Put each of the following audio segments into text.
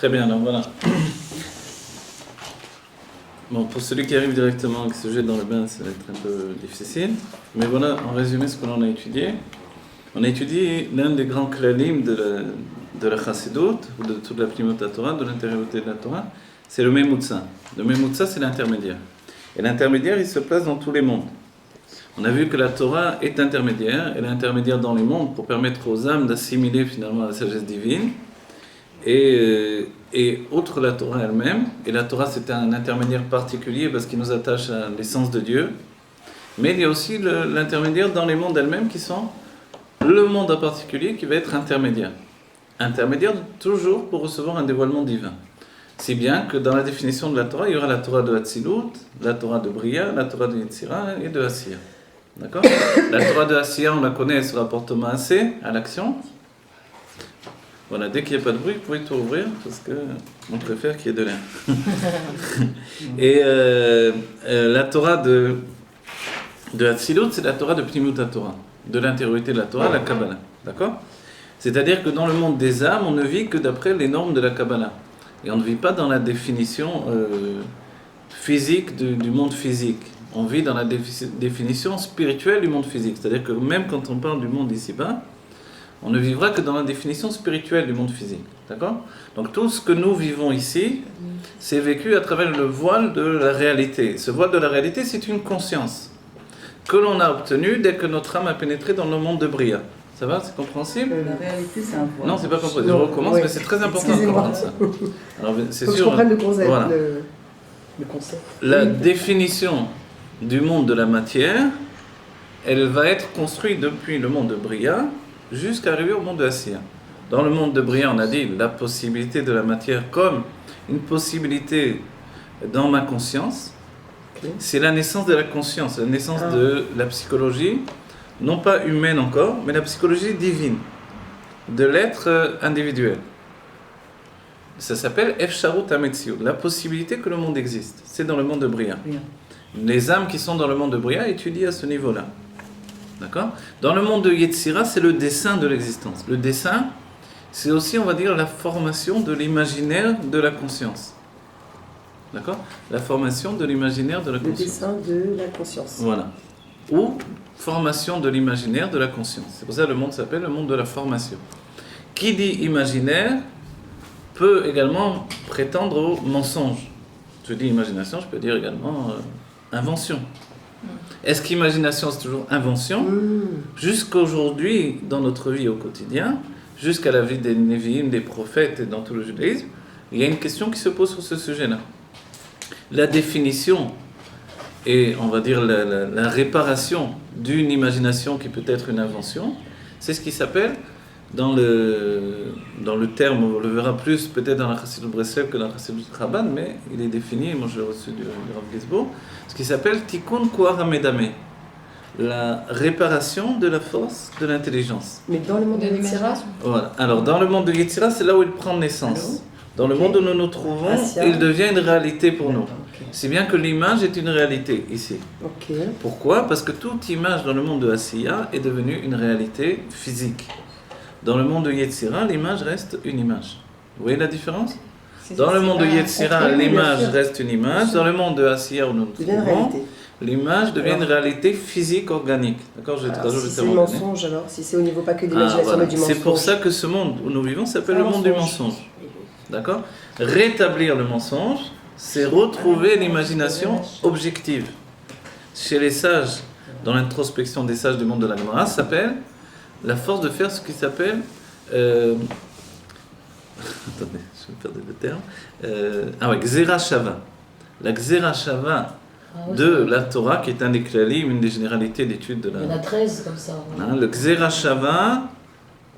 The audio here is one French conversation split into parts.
Très bien, alors voilà. Bon, pour celui qui arrive directement et qui se jette dans le bain, ça va être un peu difficile. Mais voilà, en résumé, ce que l'on a étudié. On a étudié l'un des grands klalim de la Chassidut, ou de toute la Plimut Torah, de l'intériorité de la Torah, c'est le Memutza. Le Memutza, c'est l'intermédiaire. Et l'intermédiaire, il se place dans tous les mondes. On a vu que la Torah est intermédiaire, elle est intermédiaire dans les mondes pour permettre aux âmes d'assimiler finalement la sagesse divine. Et outre la Torah elle-même, et la Torah c'est un intermédiaire particulier parce qu'il nous attache à l'essence de Dieu, mais il y a aussi l'intermédiaire dans les mondes elles-mêmes qui sont le monde en particulier qui va être intermédiaire. Intermédiaire toujours pour recevoir un dévoilement divin. Si bien que dans la définition de la Torah, il y aura la Torah de Hatzilut, la Torah de Bria, la Torah de Yetzira et de Asiya. D'accord ? La Torah de Asiya, on la connaît, elle se rapporte au Maaseh, à l'action. Voilà, dès qu'il n'y a pas de bruit, vous pouvez tout ouvrir, parce qu'on préfère qu'il y ait de l'air. Et la Torah de Hatzilut, c'est la Torah de Pnimut Torah, de l'intériorité de la Torah, la Kabbalah. D'accord ? C'est-à-dire que dans le monde des âmes, on ne vit que d'après les normes de la Kabbalah. Et on ne vit pas dans la définition physique du monde physique. On vit dans la définition spirituelle du monde physique. C'est-à-dire que même quand on parle du monde ici-bas, on ne vivra que dans la définition spirituelle du monde physique. D'accord ? Donc tout ce que nous vivons ici, c'est vécu à travers le voile de la réalité. Ce voile de la réalité, c'est une conscience que l'on a obtenue dès que notre âme a pénétré dans le monde de Bria. Ça va ? C'est compréhensible ? La réalité, c'est un voile. Non, c'est pas compréhensible. Je recommence, mais c'est très important de comprendre ça. Alors, c'est sûr. Je comprends le concept. Voilà. Le concept. La définition du monde de la matière, elle va être construite depuis le monde de Bria jusqu'à arriver au monde de Asiya. Dans le monde de Bria, on a dit la possibilité de la matière comme une possibilité dans ma conscience. C'est la naissance de la conscience, la naissance de la psychologie, non pas humaine encore, mais la psychologie divine, de l'être individuel. Ça s'appelle Efsharut HaMetziut, la possibilité que le monde existe. C'est dans le monde de Bria. Les âmes qui sont dans le monde de Bria étudient à ce niveau-là. D'accord ? Dans le monde de Yetzira, c'est le dessin de l'existence. Le dessin, c'est aussi, on va dire, la formation de l'imaginaire de la conscience. D'accord ? La formation de l'imaginaire de la conscience. Le dessin de la conscience. Voilà. Ou formation de l'imaginaire de la conscience. C'est pour ça que le monde s'appelle le monde de la formation. Qui dit imaginaire peut également prétendre au mensonge. Je dis imagination, je peux dire également invention. Est-ce qu'imagination c'est toujours invention ? Jusqu'aujourd'hui, dans notre vie au quotidien, jusqu'à la vie des Névi'im, des prophètes et dans tout le judaïsme, il y a une question qui se pose sur ce sujet-là. La définition et, on va dire, la réparation d'une imagination qui peut être une invention, c'est ce qui s'appelle, dans le terme, on le verra plus peut-être dans la Chassidut Breslev que dans la Chassidut Chabad, mais il est défini, moi je l'ai reçu du Rav Gisbo, ce qui s'appelle Tikkun Koar HaMedame, la réparation de la force de l'intelligence. Mais dans le monde de Yetzira ? Voilà. Alors dans le monde de Yetzira, c'est là où il prend naissance. Dans le monde où nous nous trouvons, il devient une réalité pour nous. Si bien que l'image est une réalité ici. Pourquoi ? Parce que toute image dans le monde de Asiya est devenue une réalité physique. Dans le monde de Yetzira, l'image reste une image. Vous voyez la différence ? Dans le monde de Yetzira, l'image reste une image. Dans le monde de Asiya où nous nous trouvons, l'image devient une réalité physique, organique. D'accord ? Si c'est le mensonge alors, si c'est au niveau pas que de l'imagination mais du mensonge. C'est pour ça que ce monde où nous vivons s'appelle le monde du mensonge. D'accord ? Rétablir le mensonge, c'est retrouver l'imagination objective. Chez les sages, dans l'introspection des sages du monde de la Gemara, ça s'appelle la force de faire ce qui s'appelle... Attendez, je vais perdre le terme. Gzera Shava. La Gzera Shava de la Torah, qui est un des klalim, une des généralités d'études de la... Il y en a 13 comme ça. Le Gzera Shava,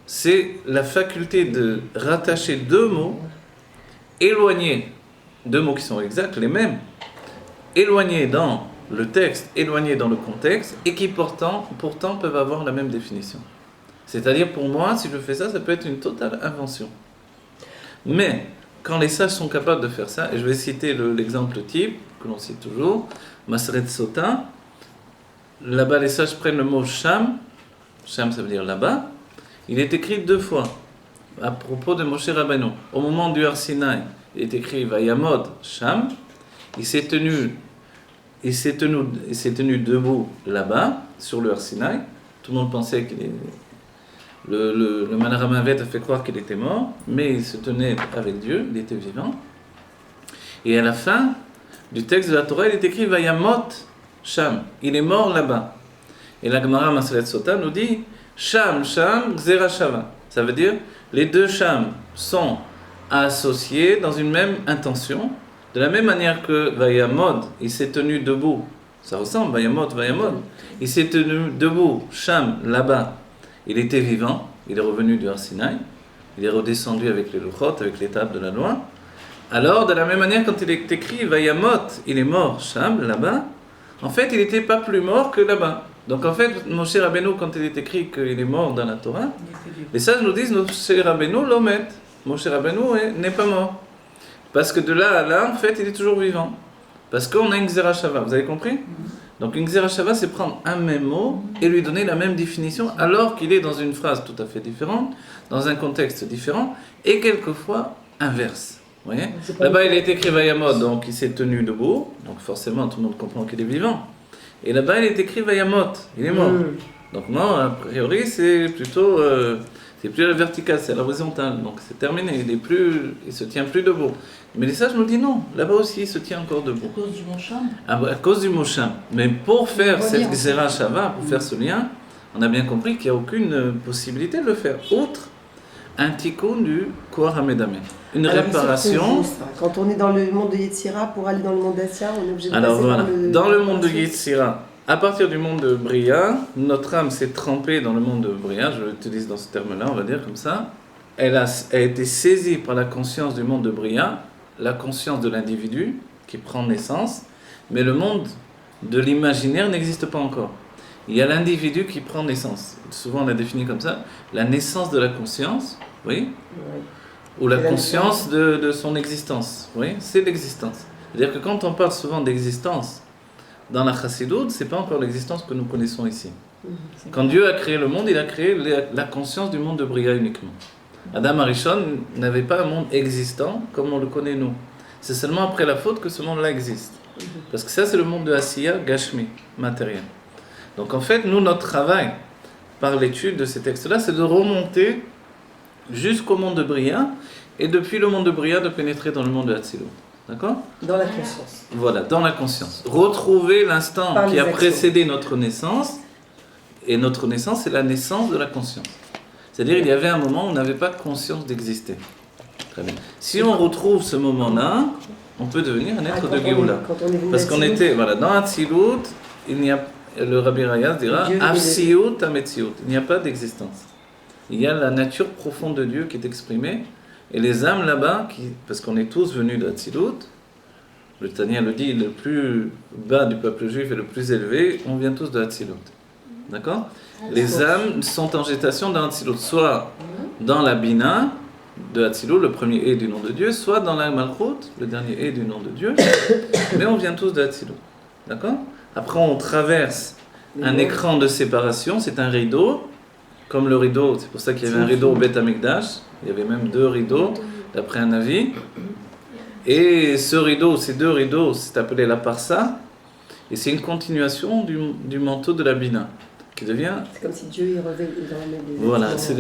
c'est la faculté de rattacher deux mots, éloignés, deux mots qui sont exacts, les mêmes, éloignés dans le texte, éloignés dans le contexte, et qui pourtant peuvent avoir la même définition. C'est-à-dire, pour moi, si je fais ça, ça peut être une totale invention. Mais, quand les sages sont capables de faire ça, et je vais citer l'exemple type, que l'on cite toujours, Maseret Sota, là-bas les sages prennent le mot Sham, Sham ça veut dire là-bas, il est écrit deux fois. à propos de Moshe Rabbeinu. Au moment du Har Sinaï, il est écrit Vayamod Sham, il s'est tenu debout là-bas, sur le Har Sinaï. Tout le monde pensait qu'il est... Le Manaramavet a fait croire qu'il était mort, mais il se tenait avec Dieu, il était vivant. Et à la fin du texte de la Torah, il est écrit Vayamot Sham, il est mort là-bas. Et la Gemara Maselet Sota nous dit Sham, Sham, Gzera Shava. Ça veut dire les deux Sham sont associés dans une même intention, de la même manière que Vayamod, il s'est tenu debout. Ça ressemble, Vayamod, Vayamod. Il s'est tenu debout, Sham, là-bas. Il était vivant, il est revenu du Har Sinaï, il est redescendu avec les Luchot, avec les tables de la loi. Alors, de la même manière, quand il est écrit Vayamot, il est mort, Sham, là-bas, en fait, il n'était pas plus mort que là-bas. Donc, en fait, Moshe Rabbeinu, quand il est écrit qu'il est mort dans la Torah, les sages nous disent Moshe Rabbeinu l'omet. Moshe Rabbeinu n'est pas mort. Parce que de là à là, en fait, il est toujours vivant. Parce qu'on a une Gzera Shava, vous avez compris? Donc une Gzera Shava, c'est prendre un même mot et lui donner la même définition, alors qu'il est dans une phrase tout à fait différente, dans un contexte différent, et quelquefois inverse. Vous voyez? Là-bas, il est écrit Vayamod, donc il s'est tenu debout, donc forcément tout le monde comprend qu'il est vivant. Et là-bas, il est écrit Vayamot, il est mort. Donc non, a priori, c'est plutôt... c'est plus à la verticale, c'est à l'horizontale, donc c'est terminé, il se tient plus debout. Mais les sages nous disent non, là-bas aussi il se tient encore debout. À cause du mot Sham. À cause du mot Sham. Mais pour faire cette Gzera Shava, pour faire ce lien, on a bien compris qu'il n'y a aucune possibilité de le faire, outre un tikkun du Koar HaMedameh. Une réparation. Quand on est dans le monde de Yetzira, pour aller dans le monde d'Assia, on est obligé de Alors passer voilà, par le... dans le monde de Yetzira, à partir du monde de Bria, notre âme s'est trempée dans le monde de Bria, je l'utilise dans ce terme-là, on va dire comme ça. Elle a été saisie par la conscience du monde de Bria, la conscience de l'individu qui prend naissance, mais le monde de l'imaginaire n'existe pas encore. Il y a l'individu qui prend naissance. Souvent on l'a défini comme ça, la naissance de la conscience, oui, ou la conscience de son existence, oui, c'est l'existence. C'est-à-dire que quand on parle souvent d'existence, dans la Chassidoute, ce n'est pas encore l'existence que nous connaissons ici. Quand Dieu a créé le monde, il a créé la conscience du monde de Bria uniquement. Adam Arishon n'avait pas un monde existant comme on le connaît nous. C'est seulement après la faute que ce monde-là existe. Parce que ça, c'est le monde de Asiya, Gashmi, matériel. Donc en fait, nous, notre travail, par l'étude de ces textes-là, c'est de remonter jusqu'au monde de Bria, et depuis le monde de Bria, de pénétrer dans le monde de Hatzilut. D'accord ? Dans la conscience. Voilà, dans la conscience. Retrouver l'instant qui a précédé notre naissance, et notre naissance, c'est la naissance de la conscience. C'est-à-dire, il y avait un moment où on n'avait pas conscience d'exister. Très bien. Si on retrouve ce moment-là, on peut devenir un être de Géoula. Parce qu'on était, voilà, dans Hatzilut, le Rabbi Rayaz dira, Afsiut Ametziut. Il n'y a pas d'existence. Il y a la nature profonde de Dieu qui est exprimée, et les âmes là-bas, parce qu'on est tous venus de Hatzilut, le Tanya le dit, le plus bas du peuple juif et le plus élevé, on vient tous de Hatzilut. D'accord ? Les âmes sont en gestation dans Hatzilut, soit dans la Bina de Hatzilut, le premier et du nom de Dieu, soit dans la Malchut, le dernier et du nom de Dieu, mais on vient tous de Hatzilut. D'accord ? Après, on traverse un écran de séparation, c'est un rideau, comme le rideau, c'est pour ça qu'il y avait un rideau au Beth Amikdash, il y avait même 2 rideaux, d'après un avis. Et ce rideau, ces 2 rideaux, c'est appelé la Parsa, et c'est une continuation du manteau de la Bina, qui devient... C'est comme si Dieu il revêt des Voilà, c'est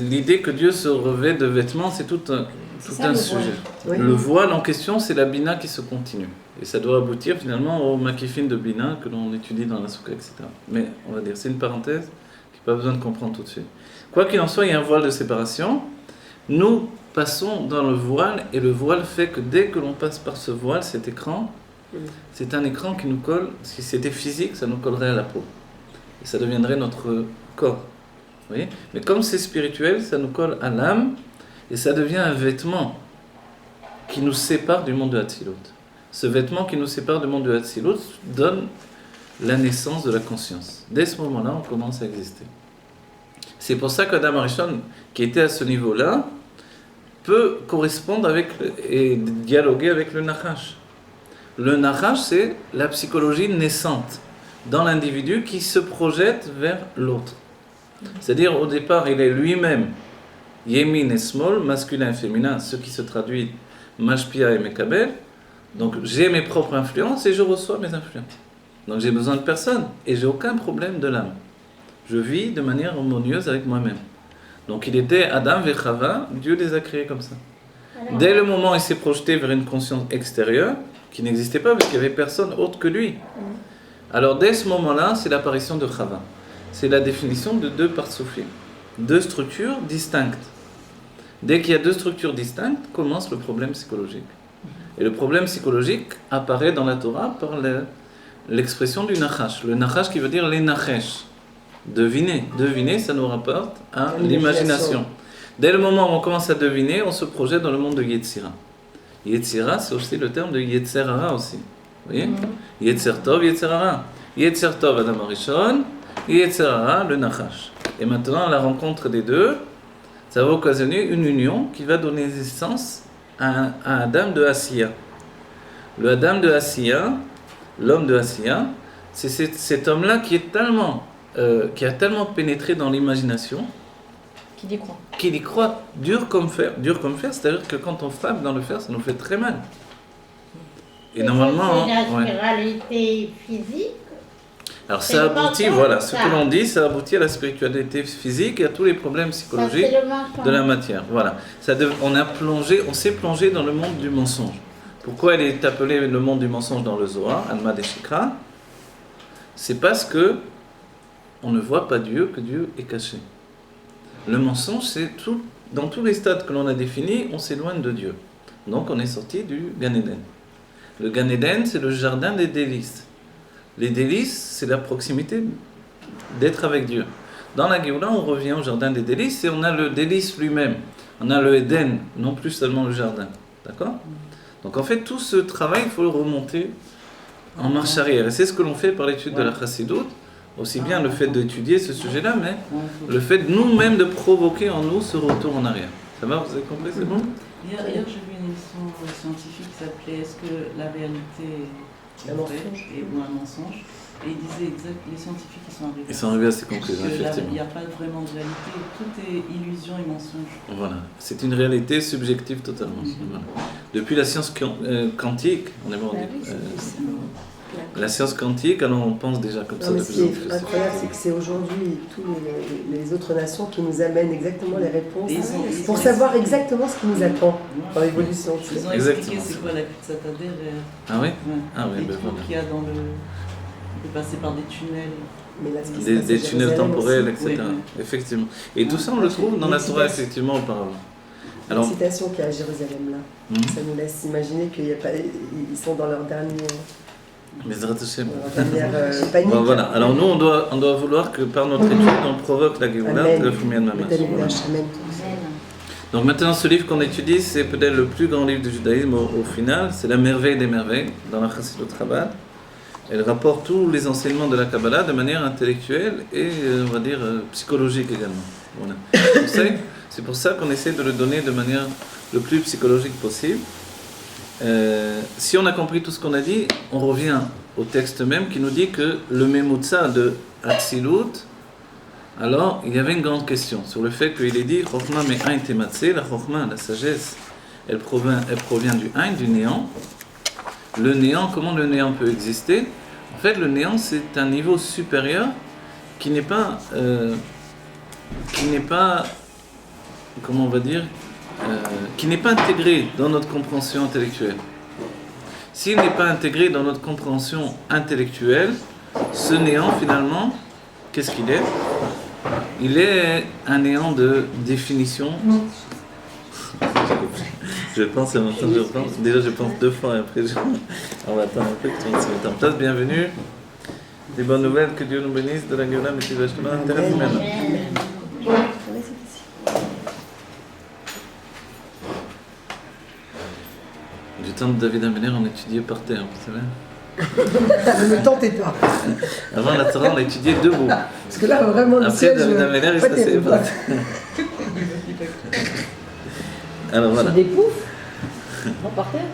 l'idée que Dieu se revêt de vêtements, c'est tout un sujet. Oui. Le voile en question, c'est la Bina qui se continue. Et ça doit aboutir finalement au Makifin de Bina que l'on étudie dans la Soukha, etc. Mais on va dire, c'est une parenthèse qui n'a pas besoin de comprendre tout de suite. Quoi qu'il en soit, il y a un voile de séparation. Nous passons dans le voile, et le voile fait que dès que l'on passe par ce voile, cet écran, c'est un écran qui nous colle, si c'était physique, ça nous collerait à la peau. Et ça deviendrait notre corps. Vous voyez ? Mais comme c'est spirituel, ça nous colle à l'âme, et ça devient un vêtement qui nous sépare du monde de Hatzilut. Ce vêtement qui nous sépare du monde de Hatzilut donne la naissance de la conscience. Dès ce moment-là, on commence à exister. C'est pour ça qu'Adam Arishon, qui était à ce niveau-là, peut correspondre avec et dialoguer avec le Nachash. Le Nachash, c'est la psychologie naissante dans l'individu qui se projette vers l'autre. C'est-à-dire, au départ, il est lui-même Yemin et Smol, masculin et féminin, ce qui se traduit Mashpia et Mekabel. Donc j'ai mes propres influences et je reçois mes influences. Donc j'ai besoin de personne et j'ai aucun problème de l'âme. Je vis de manière harmonieuse avec moi-même. Donc il était Adam et Chava, Dieu les a créés comme ça. Dès le moment où il s'est projeté vers une conscience extérieure, qui n'existait pas parce qu'il n'y avait personne autre que lui. Alors dès ce moment-là, c'est l'apparition de Chava. C'est la définition de deux partsoufim, deux structures distinctes. Dès qu'il y a deux structures distinctes, commence le problème psychologique. Et le problème psychologique apparaît dans la Torah par l'expression du nachash. Le nachash qui veut dire les nachesh. Deviner. Deviner, ça nous rapporte à l'imagination. Dès le moment où on commence à deviner, on se projette dans le monde de Yetzira. Yetzira, c'est aussi le terme de Yetzer Hara aussi. Vous voyez ? Yetzer Tov, Yetzer Hara. Yetzer Tov, Adam Arishon, Yetzer Hara, le nachash. Et maintenant, la rencontre des deux, ça va occasionner une union qui va donner naissance à Adam de Asiya. Le Adam de Asiya, l'homme de Asiya, c'est cet homme-là qui a tellement pénétré dans l'imagination, qu'il y croit dur comme fer, c'est-à-dire que quand on frappe dans le fer, ça nous fait très mal. Et normalement, c'est une spiritualité physique. Alors ça aboutit, voilà, ce que l'on dit, ça aboutit à la spiritualité physique et à tous les problèmes psychologiques de la matière. Voilà. On s'est plongé dans le monde du mensonge. Pourquoi elle est appelée le monde du mensonge dans le Zohar, Alma de Shikra? C'est parce que on ne voit pas Dieu, que Dieu est caché. Le mensonge, c'est tout, dans tous les stades que l'on a définis, on s'éloigne de Dieu. Donc on est sorti du Gan Eden. Le Gan Eden, c'est le jardin des délices. Les délices, c'est la proximité d'être avec Dieu. Dans la Géoula, on revient au jardin des délices et on a le délice lui-même. On a le Eden, non plus seulement le jardin. D'accord ? Donc en fait, tout ce travail, il faut le remonter en marche arrière. Et c'est ce que l'on fait par l'étude de la Chassidoute. Aussi bien le fait d'étudier ce sujet-là, mais le fait nous-mêmes de provoquer en nous ce retour en arrière. Ça va, vous avez compris, c'est bon ? Hier, j'ai vu une émission scientifique qui s'appelait « Est-ce que la réalité est vraie ou un mensonge ?» Et ils disaient les scientifiques qui sont arrivés. Ils sont arrivés à ces conclusions, effectivement. Il n'y a pas vraiment de réalité, tout est illusion et mensonge. Voilà, c'est une réalité subjective totalement. Voilà. Depuis la science quantique, on est mort. La science quantique, alors on pense déjà comme ça. Mais ce qui est incroyable, c'est que c'est aujourd'hui tous les autres nations qui nous amènent exactement les réponses pour savoir exactement ce qui nous attend dans l'évolution. Ils ont expliqué c'est quoi la Kutsatader. Ah oui? Ah oui, ben voilà. Qu'il y a dans le... On peut passer par des tunnels. Mais là, des tunnels temporels, etc. Oui, oui. Effectivement. Et tout ça, on le trouve dans la Torah, effectivement, auparavant. Alors, la citation qu'il y a à Jérusalem, là, ça nous laisse imaginer qu'ils sont dans leur dernier... Mais panique. Bon, voilà. Alors nous, on doit vouloir que par notre étude, on provoque la Géoula de la Fumia de Mamas. Donc maintenant, ce livre qu'on étudie, c'est peut-être le plus grand livre du judaïsme au final. C'est la merveille des merveilles dans la Chassidut Rabbah. Elle rapporte tous les enseignements de la Kabbalah de manière intellectuelle et, on va dire, psychologique également. Voilà. C'est pour ça qu'on essaie de le donner de manière le plus psychologique possible. Si on a compris tout ce qu'on a dit, on revient au texte même qui nous dit que le Memutsa de Hatzilut, alors il y avait une grande question sur le fait qu'il est dit Chokhmah me'ain tematse, la Chokhmah, la sagesse, elle provient du Ain, du néant. Le néant, comment le néant peut exister? En fait, le néant, c'est un niveau supérieur qui n'est pas, comment on va dire, qui n'est pas intégré dans notre compréhension intellectuelle. S'il n'est pas intégré dans notre compréhension intellectuelle, ce néant, finalement, qu'est-ce qu'il est? Il est un néant de définition. Je pense, déjà je pense deux fois et après on va attendre un peu que tout le monde se mette en place. Bienvenue, des bonnes nouvelles, que Dieu nous bénisse, de la Géoula, mais tu vas acheter un terrain humain. Du temps de David Amener, on étudiait par terre, vous savez. Ne me tentez pas. Avant la Torah, on l'a étudié debout. Parce que là, vraiment, le après, ciel, David Amener, il s'asseyait par terre. Alors voilà. Des poufs. Non, par terre.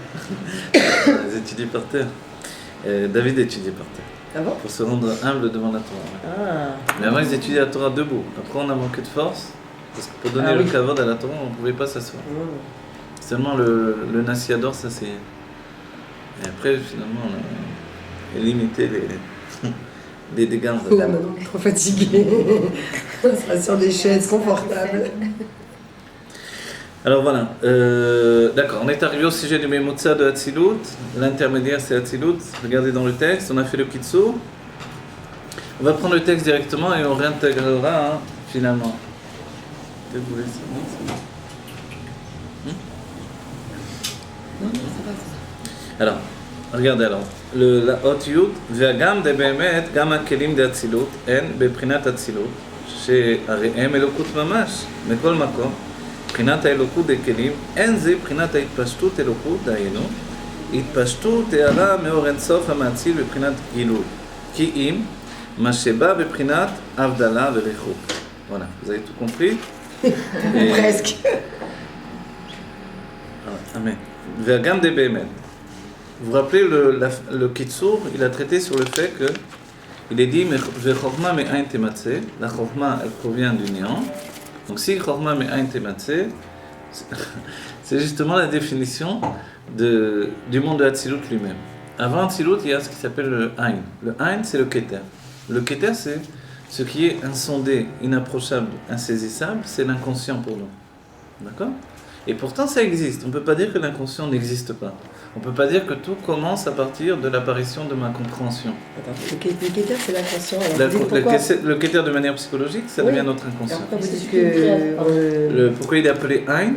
Ils étudient par terre. David étudiait par terre. Ah bon? Pour se rendre humble devant la Torah. Ah. Mais avant, ils étudiaient la Torah debout. Après, on a manqué de force. Parce que pour donner le kavod à la Torah, on ne pouvait pas s'asseoir. Seulement le Nasiador, ça c'est... Et après, finalement, on a limité les dégâts. Là, maintenant, on est trop fatigué. On sera sur des chaises confortables. Alors voilà, d'accord, on est arrivé au sujet du Memutza de Hatzilut. L'intermédiaire c'est Hatzilut. Regardez dans le texte, on a fait le Kitsur. On va prendre le texte directement et on réintégrera finalement. Qu'est-ce que vous voulez dire? Non, c'est pas ça. Alors, regardez alors. La Hot Yud, והגם דבאמת, גם הכלים דאצילות, הן בבחינת אצילות, שהרי הם אלוקות ממש, מכל מקום. מבחינת האלוקות דכלים, אין זה בחינת ההתפשטות אלוקות, דהיינו, התפשטות הערה מאור אינסוף המאציל בבחינת גילוי. כי אם, מה שבא בבחינת הבדלה וריחוק. Voilà, vous avez tout compris? Presque. Amen. והגם דבאמת. Vous vous rappelez, le Kitsur, il a traité sur le fait que il est dit Chokma me'ain tematse, la Chokma elle provient du néant. Donc si Chokma me'ain tematse, c'est justement la définition du monde de Hatzilut lui-même. Avant Hatzilut, il y a ce qui s'appelle le Ain. Le Ain, c'est le Keter. Le Keter, c'est ce qui est insondé, inapprochable, insaisissable, c'est l'inconscient pour nous. D'accord? Et pourtant, ça existe. On ne peut pas dire que l'inconscient n'existe pas. On ne peut pas dire que tout commence à partir de l'apparition de ma compréhension. Attends, le Keter, c'est l'inconscient. Le Keter, de manière psychologique, ça devient notre inconscient. Pourquoi vous dites que... Pourquoi il est appelé Ein?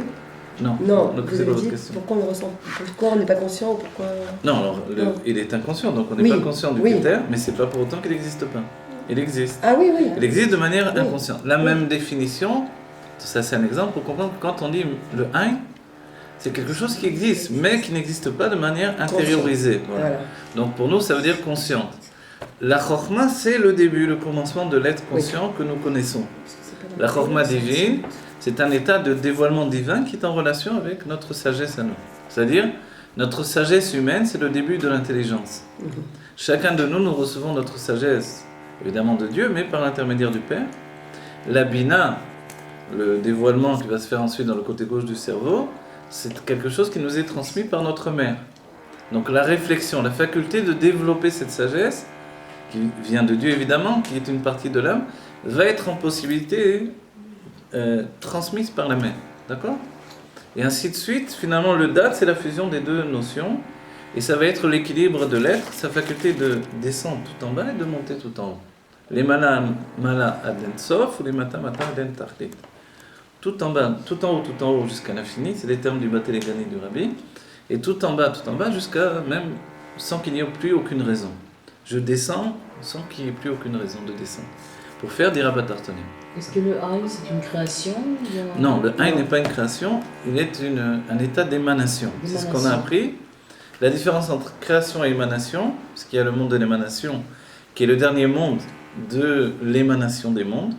Non, vous avez dit pourquoi on le ressent. Pourquoi on n'est pas conscient, pourquoi... Non, alors, il est inconscient, donc on n'est pas conscient du Keter, mais ce n'est pas pour autant qu'il n'existe pas. Il existe. Ah oui. Il existe de manière inconsciente. La même définition, ça c'est un exemple pour comprendre que quand on dit le Ein, c'est quelque chose qui existe, mais qui n'existe pas de manière intériorisée. Voilà. Donc pour nous, ça veut dire consciente. La Chokhmah, c'est le début, le commencement de l'être conscient que nous connaissons. La Chokhmah divine, c'est un état de dévoilement divin qui est en relation avec notre sagesse à nous. C'est-à-dire, notre sagesse humaine, c'est le début de l'intelligence. Chacun de nous, nous recevons notre sagesse, évidemment de Dieu, mais par l'intermédiaire du Père. La Bina, le dévoilement qui va se faire ensuite dans le côté gauche du cerveau, c'est quelque chose qui nous est transmis par notre mère. Donc la réflexion, la faculté de développer cette sagesse, qui vient de Dieu évidemment, qui est une partie de l'âme, va être en possibilité transmise par la mère. D'accord? Et ainsi de suite, finalement le dat, c'est la fusion des deux notions, et ça va être l'équilibre de l'être, sa faculté de descendre tout en bas et de monter tout en haut. Les mala aden sof ou les mata aden tachlit. Tout en bas, tout en haut jusqu'à l'infini, c'est les termes du Batelegani du Rabbi, et tout en bas jusqu'à même sans qu'il n'y ait plus aucune raison. Je descends sans qu'il n'y ait plus aucune raison de descendre, pour faire des rabat tartonim. Est-ce que le Aïn c'est une création Non, le Aïn n'est pas une création, il est un état d'émanation. C'est ce qu'on a appris. La différence entre création et émanation, parce qu'il y a le monde de l'émanation, qui est le dernier monde de l'émanation des mondes.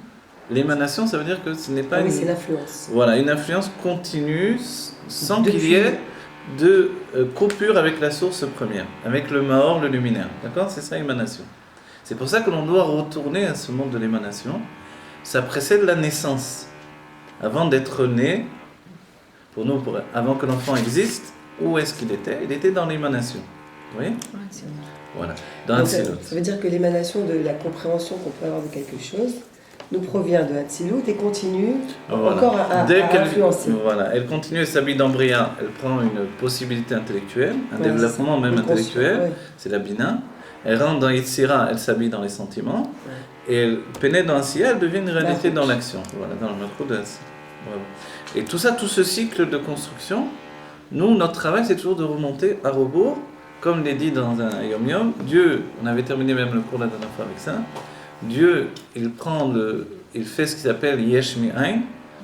L'émanation, ça veut dire que ce n'est pas c'est l'influence. Voilà, une influence continue sans qu'il y ait de coupure avec la source première, avec le Maor, le luminaire. D'accord? C'est ça, émanation. C'est pour ça que l'on doit retourner à ce monde de l'émanation. Ça précède la naissance. Avant d'être né, pour nous, avant que l'enfant existe, où est-ce qu'il était? Il était dans l'émanation. Vous voyez? Voilà. Dans Hatzilut. Ça veut dire que l'émanation de la compréhension qu'on peut avoir de quelque chose nous provient de Hatzilut et continue encore à influencer. Voilà, elle continue, elle s'habille dans Bria, elle prend une possibilité intellectuelle, un développement même intellectuel, c'est la Bina. Elle rentre dans Yitzira, elle s'habille dans les sentiments, et elle pénètre dans Asiya, elle devient une réalité dans l'action. Voilà, dans le macro de Asiya. Voilà. Et tout ça, tout ce cycle de construction, nous, notre travail, c'est toujours de remonter à rebours, comme l'est dit dans un Yom Yom. Dieu, on avait terminé même le cours la dernière fois avec ça. Dieu, il fait ce qu'il appelle Yesh Mi Ain.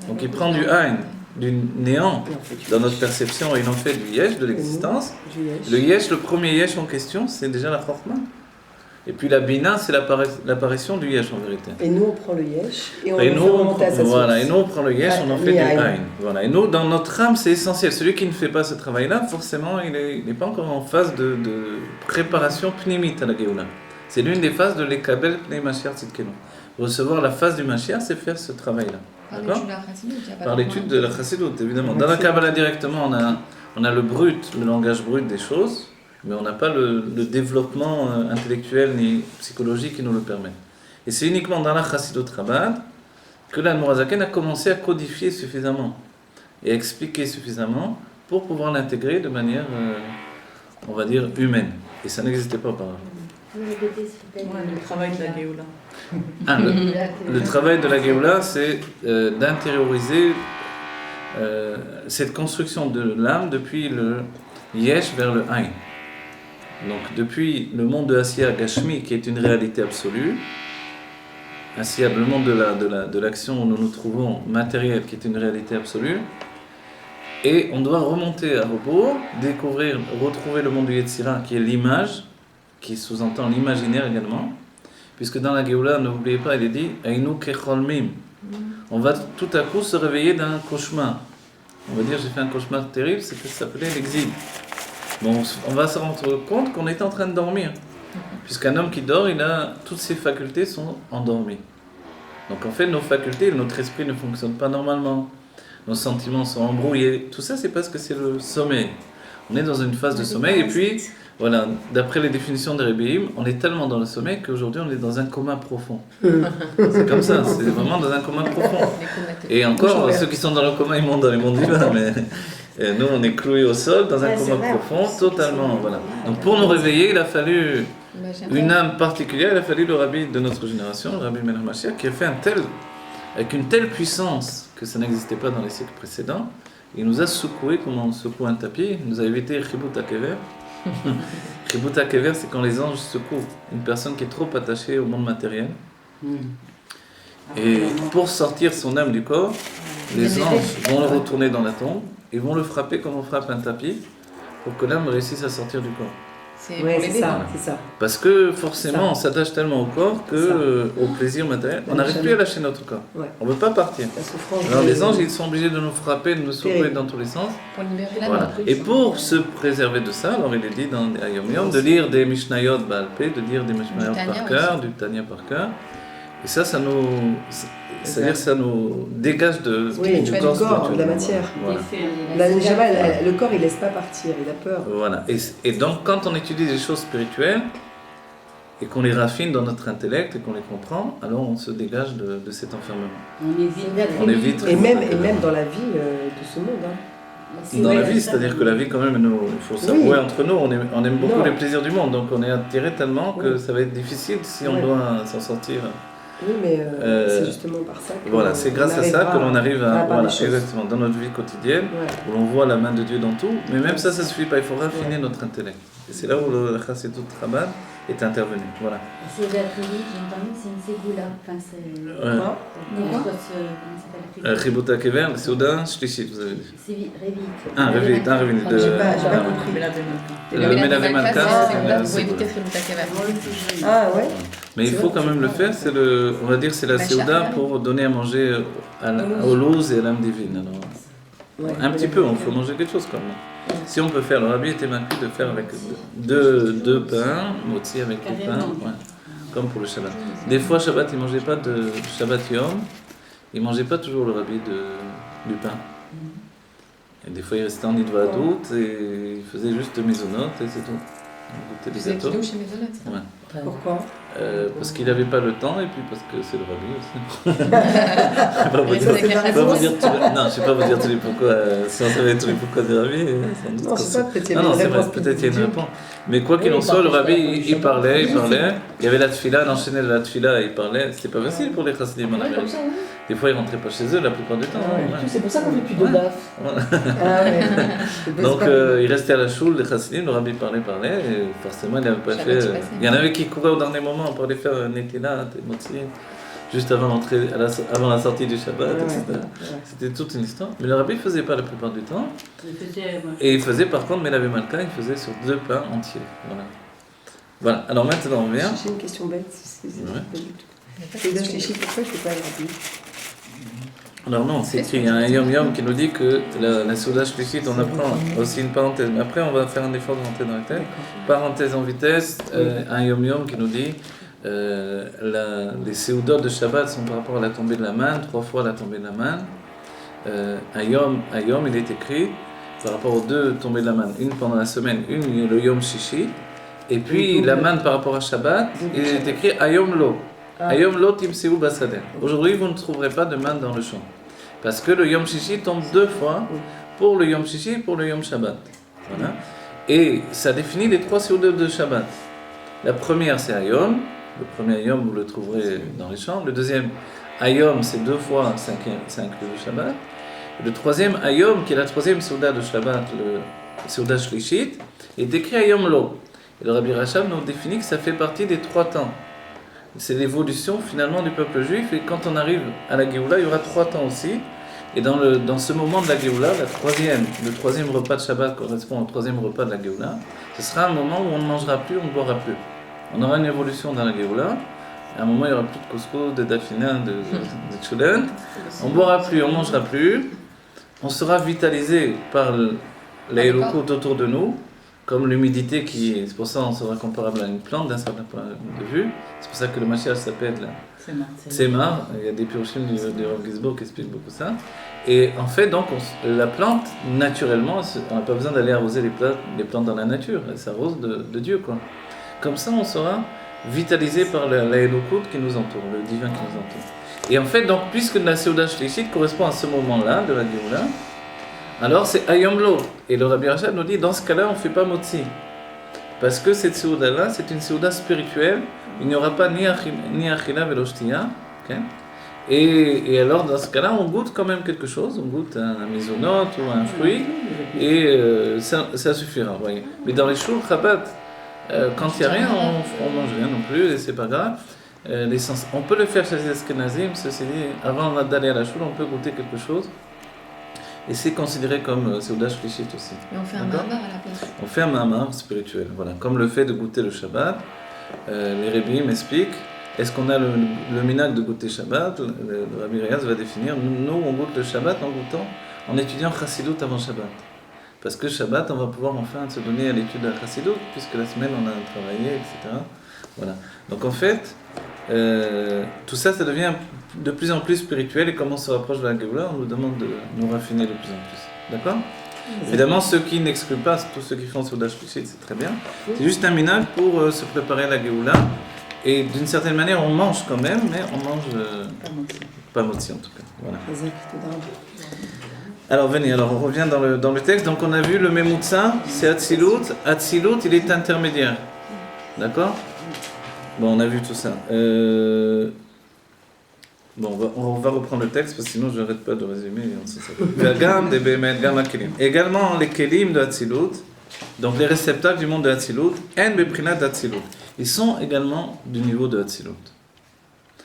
Donc il prend du Ain, du néant dans notre perception, et il en fait du Yesh, de l'existence. Le Yesh, le premier Yesh en question, c'est déjà la Chokhmah. Et puis la Bina, c'est l'apparition du Yesh en vérité. Et nous, on prend le Yesh et on le fait remonter à sa source. Voilà, et nous, on prend le Yesh, on en fait du Ain. Voilà. Et nous, dans notre âme, c'est essentiel. Celui qui ne fait pas ce travail-là, forcément, il n'est pas encore en phase de préparation pnémite à la Géoula. C'est l'une des phases de l'Ekabel Pnei Mashiach Tzidkenu. Recevoir la phase du Mashiach, c'est faire ce travail-là. Par D'accord? l'étude de la Chassidut, il y a pas Par de l'étude point. de la Chassidut, évidemment. Dans la Kabbalah directement, on a le brut, le langage brut des choses, mais on n'a pas le développement intellectuel ni psychologique qui nous le permet. Et c'est uniquement dans la Chassidut Chabad que l'Admorazaken a commencé à codifier suffisamment et à expliquer suffisamment pour pouvoir l'intégrer de manière, on va dire, humaine. Et ça n'existait pas auparavant. Le travail de la Géoula. Ah, le travail de la Géoula, c'est d'intérioriser cette construction de l'âme depuis le Yesh vers le Aïn. Donc depuis le monde de Asiya Gashmi, qui est une réalité absolue, Asiya, le monde de l'action où nous nous trouvons, matériel, qui est une réalité absolue, et on doit remonter à rebours, découvrir, retrouver le monde du Yetzira, qui est l'image, qui sous-entend l'imaginaire également, puisque dans la Géoula, n'oubliez pas, il est dit Aïnou kecholmim. On va tout à coup se réveiller d'un cauchemar. On va dire j'ai fait un cauchemar terrible, c'est que ça s'appelait l'exil. Bon, on va se rendre compte qu'on est en train de dormir, puisqu'un homme qui dort, toutes ses facultés sont endormies. Donc en fait, nos facultés, notre esprit ne fonctionne pas normalement. Nos sentiments sont embrouillés. Tout ça, c'est parce que c'est le sommeil. On est dans une phase de sommeil, et puis, voilà, d'après les définitions de Rebbeim, on est tellement dans le sommeil qu'aujourd'hui, on est dans un coma profond. C'est comme ça, c'est vraiment dans un coma profond. Et encore, ceux qui sont dans le coma, ils montent dans les mondes divins, mais nous, on est cloués au sol, dans un coma profond, totalement, voilà. Donc pour nous réveiller, il a fallu une âme particulière, il a fallu le rabbi de notre génération, le rabbi Melech Mashiach, qui a fait avec une telle puissance que ça n'existait pas dans les siècles précédents. Il nous a secoué comme on secoue un tapis, il nous a évité Chibut HaKever. Chibut HaKever, c'est quand les anges secouent une personne qui est trop attachée au monde matériel. Et pour sortir son âme du corps, les anges vont le retourner dans la tombe et vont le frapper comme on frappe un tapis pour que l'âme réussisse à sortir du corps. Ouais, c'est ça, c'est ça. Parce que forcément, on s'attache tellement au corps au plaisir matériel, on n'arrive plus à lâcher notre corps. Ouais. On ne veut pas partir. Alors les anges, ils sont obligés de nous frapper, de nous secouer dans tous les sens. Pour libérer la voilà. Et pour se préserver de ça, alors il est dit dans les Yom Yom de lire des Mishnayot Baal Peh, de lire des Mishnayot par cœur, du Tanya par cœur. Et ça c'est-à-dire ça nous dégage du corps, de la matière. Voilà. Le corps, il laisse pas partir, il a peur. Voilà. Et donc, quand on étudie des choses spirituelles et qu'on les raffine dans notre intellect et qu'on les comprend, alors on se dégage de cet enfermement. On évite. Et même dans la vie de ce monde. Hein. Dans la vie, c'est-à-dire que la vie, quand même, il faut s'avouer entre nous, on aime beaucoup les plaisirs du monde, donc on est attiré tellement que ça va être difficile si on doit s'en sortir. Oui, mais c'est justement par ça que voilà, c'est grâce à ça que l'on arrive à exactement, dans notre vie quotidienne, où l'on voit la main de Dieu dans tout, mais même ça ne suffit pas, il faut raffiner notre intellect. Et c'est là où le Chassidut Chabad est intervenu. Voilà. C'est j'ai entendu que c'est une ségoula. Enfin, c'est. Quoi Chibut HaKever, le Seuda Shlichit, vous avez dit. C'est Revit. Revit. J'ai pas compris. Le Melavé Malka, c'est pour éviter Chibut HaKever. Ah ouais. Mais il faut quand même le faire, on va dire c'est la Seuda pour donner à manger au louz et à l'âme divine. Alors, un petit peu, il faut manger quelque chose quand même. Si on peut faire, le rabbi était vaincu de faire avec deux pains, motzi avec deux pains, comme pour le Shabbat. Des fois, Shabbat, il ne mangeait pas de Shabbat Yom, il ne mangeait pas toujours le rabbi du pain. Et des fois, il restait en Nidvadout et il faisait juste mésonot et c'est tout. Il goûtait des gâteaux. Pourquoi parce qu'il n'avait pas le temps et puis parce que c'est le rabbi aussi. Je ne vais pas vous dire tous les pourquoi. Si on savait tous les pourquoi des rabbis, non, c'est pas peut-être il y a non, c'est vrai, peut-être il y a une réponse. Mais quoi qu'il en soit, le rabbi il parlait. Il y avait la tfila, il enchaînait la tfila et il parlait. C'était pas facile pour les chassidim en Amérique. Des fois, ils rentraient pas chez eux la plupart du temps. C'est pour ça qu'on fait plus de daf. Donc, il restait à la choule, les chassidim, le rabbi parlait, et forcément, il n'avait pas fait. Il y en avait qui couraient au dernier moment pour aller faire un netilat, un motzi, juste avant la sortie du Shabbat, etc. C'était toute une histoire. Mais le rabbi ne faisait pas la plupart du temps. Et il faisait par contre, Melavé Malka, il faisait sur 2 pains entiers. Voilà. Alors maintenant, on vient. J'ai une question bête. C'est pourquoi je ne fais pas le rabbi? Alors non, c'est écrit, il y a un Yom Yom qui nous dit que la Seuda Shlichit, on apprend aussi une parenthèse. Mais après, on va faire un effort de rentrer dans la tête. Parenthèse en vitesse, un Yom Yom qui nous dit les séoudot de Shabbat sont par rapport à la tombée de la manne, 3 fois la tombée de la manne. Ayom, il est écrit par rapport aux 2 tombées de la manne, une pendant la semaine, une le Yom Shishi, et puis la manne par rapport à Shabbat, il est écrit Ayom Lo. Ayom Lo Timseu Basadeh. Aujourd'hui, vous ne trouverez pas de manne dans le champ. Parce que le Yom Shishi tombe 2 fois, pour le Yom Shishi et pour le Yom Shabbat. Voilà. Et ça définit les 3 séoudot de Shabbat. La première, c'est Ayom. Le premier Ayom, vous le trouverez dans les champs. Le deuxième, Ayom, c'est 2 fois, ça inclut le Shabbat. Le troisième, Ayom, qui est la 3e séouda de Shabbat, le séouda Shlishit, est écrit Ayom Lo. Et le Rabbi Rachab nous définit que ça fait partie des 3 temps. C'est l'évolution finalement du peuple juif, et quand on arrive à la Géoula, il y aura 3 temps aussi. Et dans ce moment de la Géoula, le 3e repas de Shabbat correspond au 3e repas de la Géoula, ce sera un moment où on ne mangera plus, on ne boira plus. On aura une évolution dans la Géoula. À un moment, il n'y aura plus de couscous, de dafina, de tchoulen. On ne boira plus, on ne mangera plus. On sera vitalisé par l'aérocoute autour de nous, comme l'humidité c'est pour ça qu'on sera comparable à une plante d'un certain point de vue. C'est pour ça que le Mashiach s'appelle Tsemar. Il y a des pirochim du Rav Gizbo qui expliquent beaucoup ça. Et en fait, donc, la plante, naturellement, on n'a pas besoin d'aller arroser les plantes dans la nature. Elle s'arrose de Dieu, quoi. Comme ça, on sera vitalisé par l'aélokout qui nous entoure, le divin qui nous entoure. Et en fait, donc, puisque la Séouda Shlishit correspond à ce moment-là de la Géoula, alors c'est Ayom Lo. Et le Rabbi Rachab nous dit, dans ce cas-là, on ne fait pas Motzi. Parce que cette Séouda-là, c'est une Séouda spirituelle. Il n'y aura pas ni Achila velo Shtiya. Okay? Et alors, dans ce cas-là, on goûte quand même quelque chose. On goûte un mizonot ou un fruit. Et ça suffira, vous voyez. Mais dans les shul Chabad, quand il n'y a rien, on mange rien non plus, et c'est pas grave. On peut le faire chez les Ashkenazim, ceci dit, avant d'aller à la choule, on peut goûter quelque chose. Et c'est considéré comme Séouda Shlishit aussi. Et on fait un mamar à la place. On fait un mamar spirituel, voilà. Comme le fait de goûter le Shabbat. Les Rebbi m'expliquent, est-ce qu'on a le minhag de goûter Shabbat? Le Rabbi Reyaz va définir, nous on goûte le Shabbat en étudiant Chassidut avant Shabbat. Parce que Shabbat, on va pouvoir enfin se donner à l'étude de la Chassidut, puisque la semaine on a travaillé, etc. Voilà. Donc en fait, tout ça devient de plus en plus spirituel, et comme on se rapproche de la Géoula, on nous demande de nous raffiner de plus en plus. D'accord ? Évidemment, ceux qui n'excluent pas, tous ceux qui font Séouda Shlishit, c'est très bien. C'est juste un minhag pour se préparer à la Géoula. Et d'une certaine manière, on mange quand même, mais on mange pas motzi en tout cas. Voilà. Alors venez, on revient dans le texte. Donc on a vu le Memutsa, c'est Atzilut. Atzilut, il est intermédiaire. D'accord ? Bon, on a vu tout ça. Bon, on va reprendre le texte parce que sinon je n'arrête pas de résumer. Également les kelim de Atzilut, donc les réceptacles du monde de Atzilut, en beprinat d'Atzilut. Ils sont également du niveau de Atzilut. Vous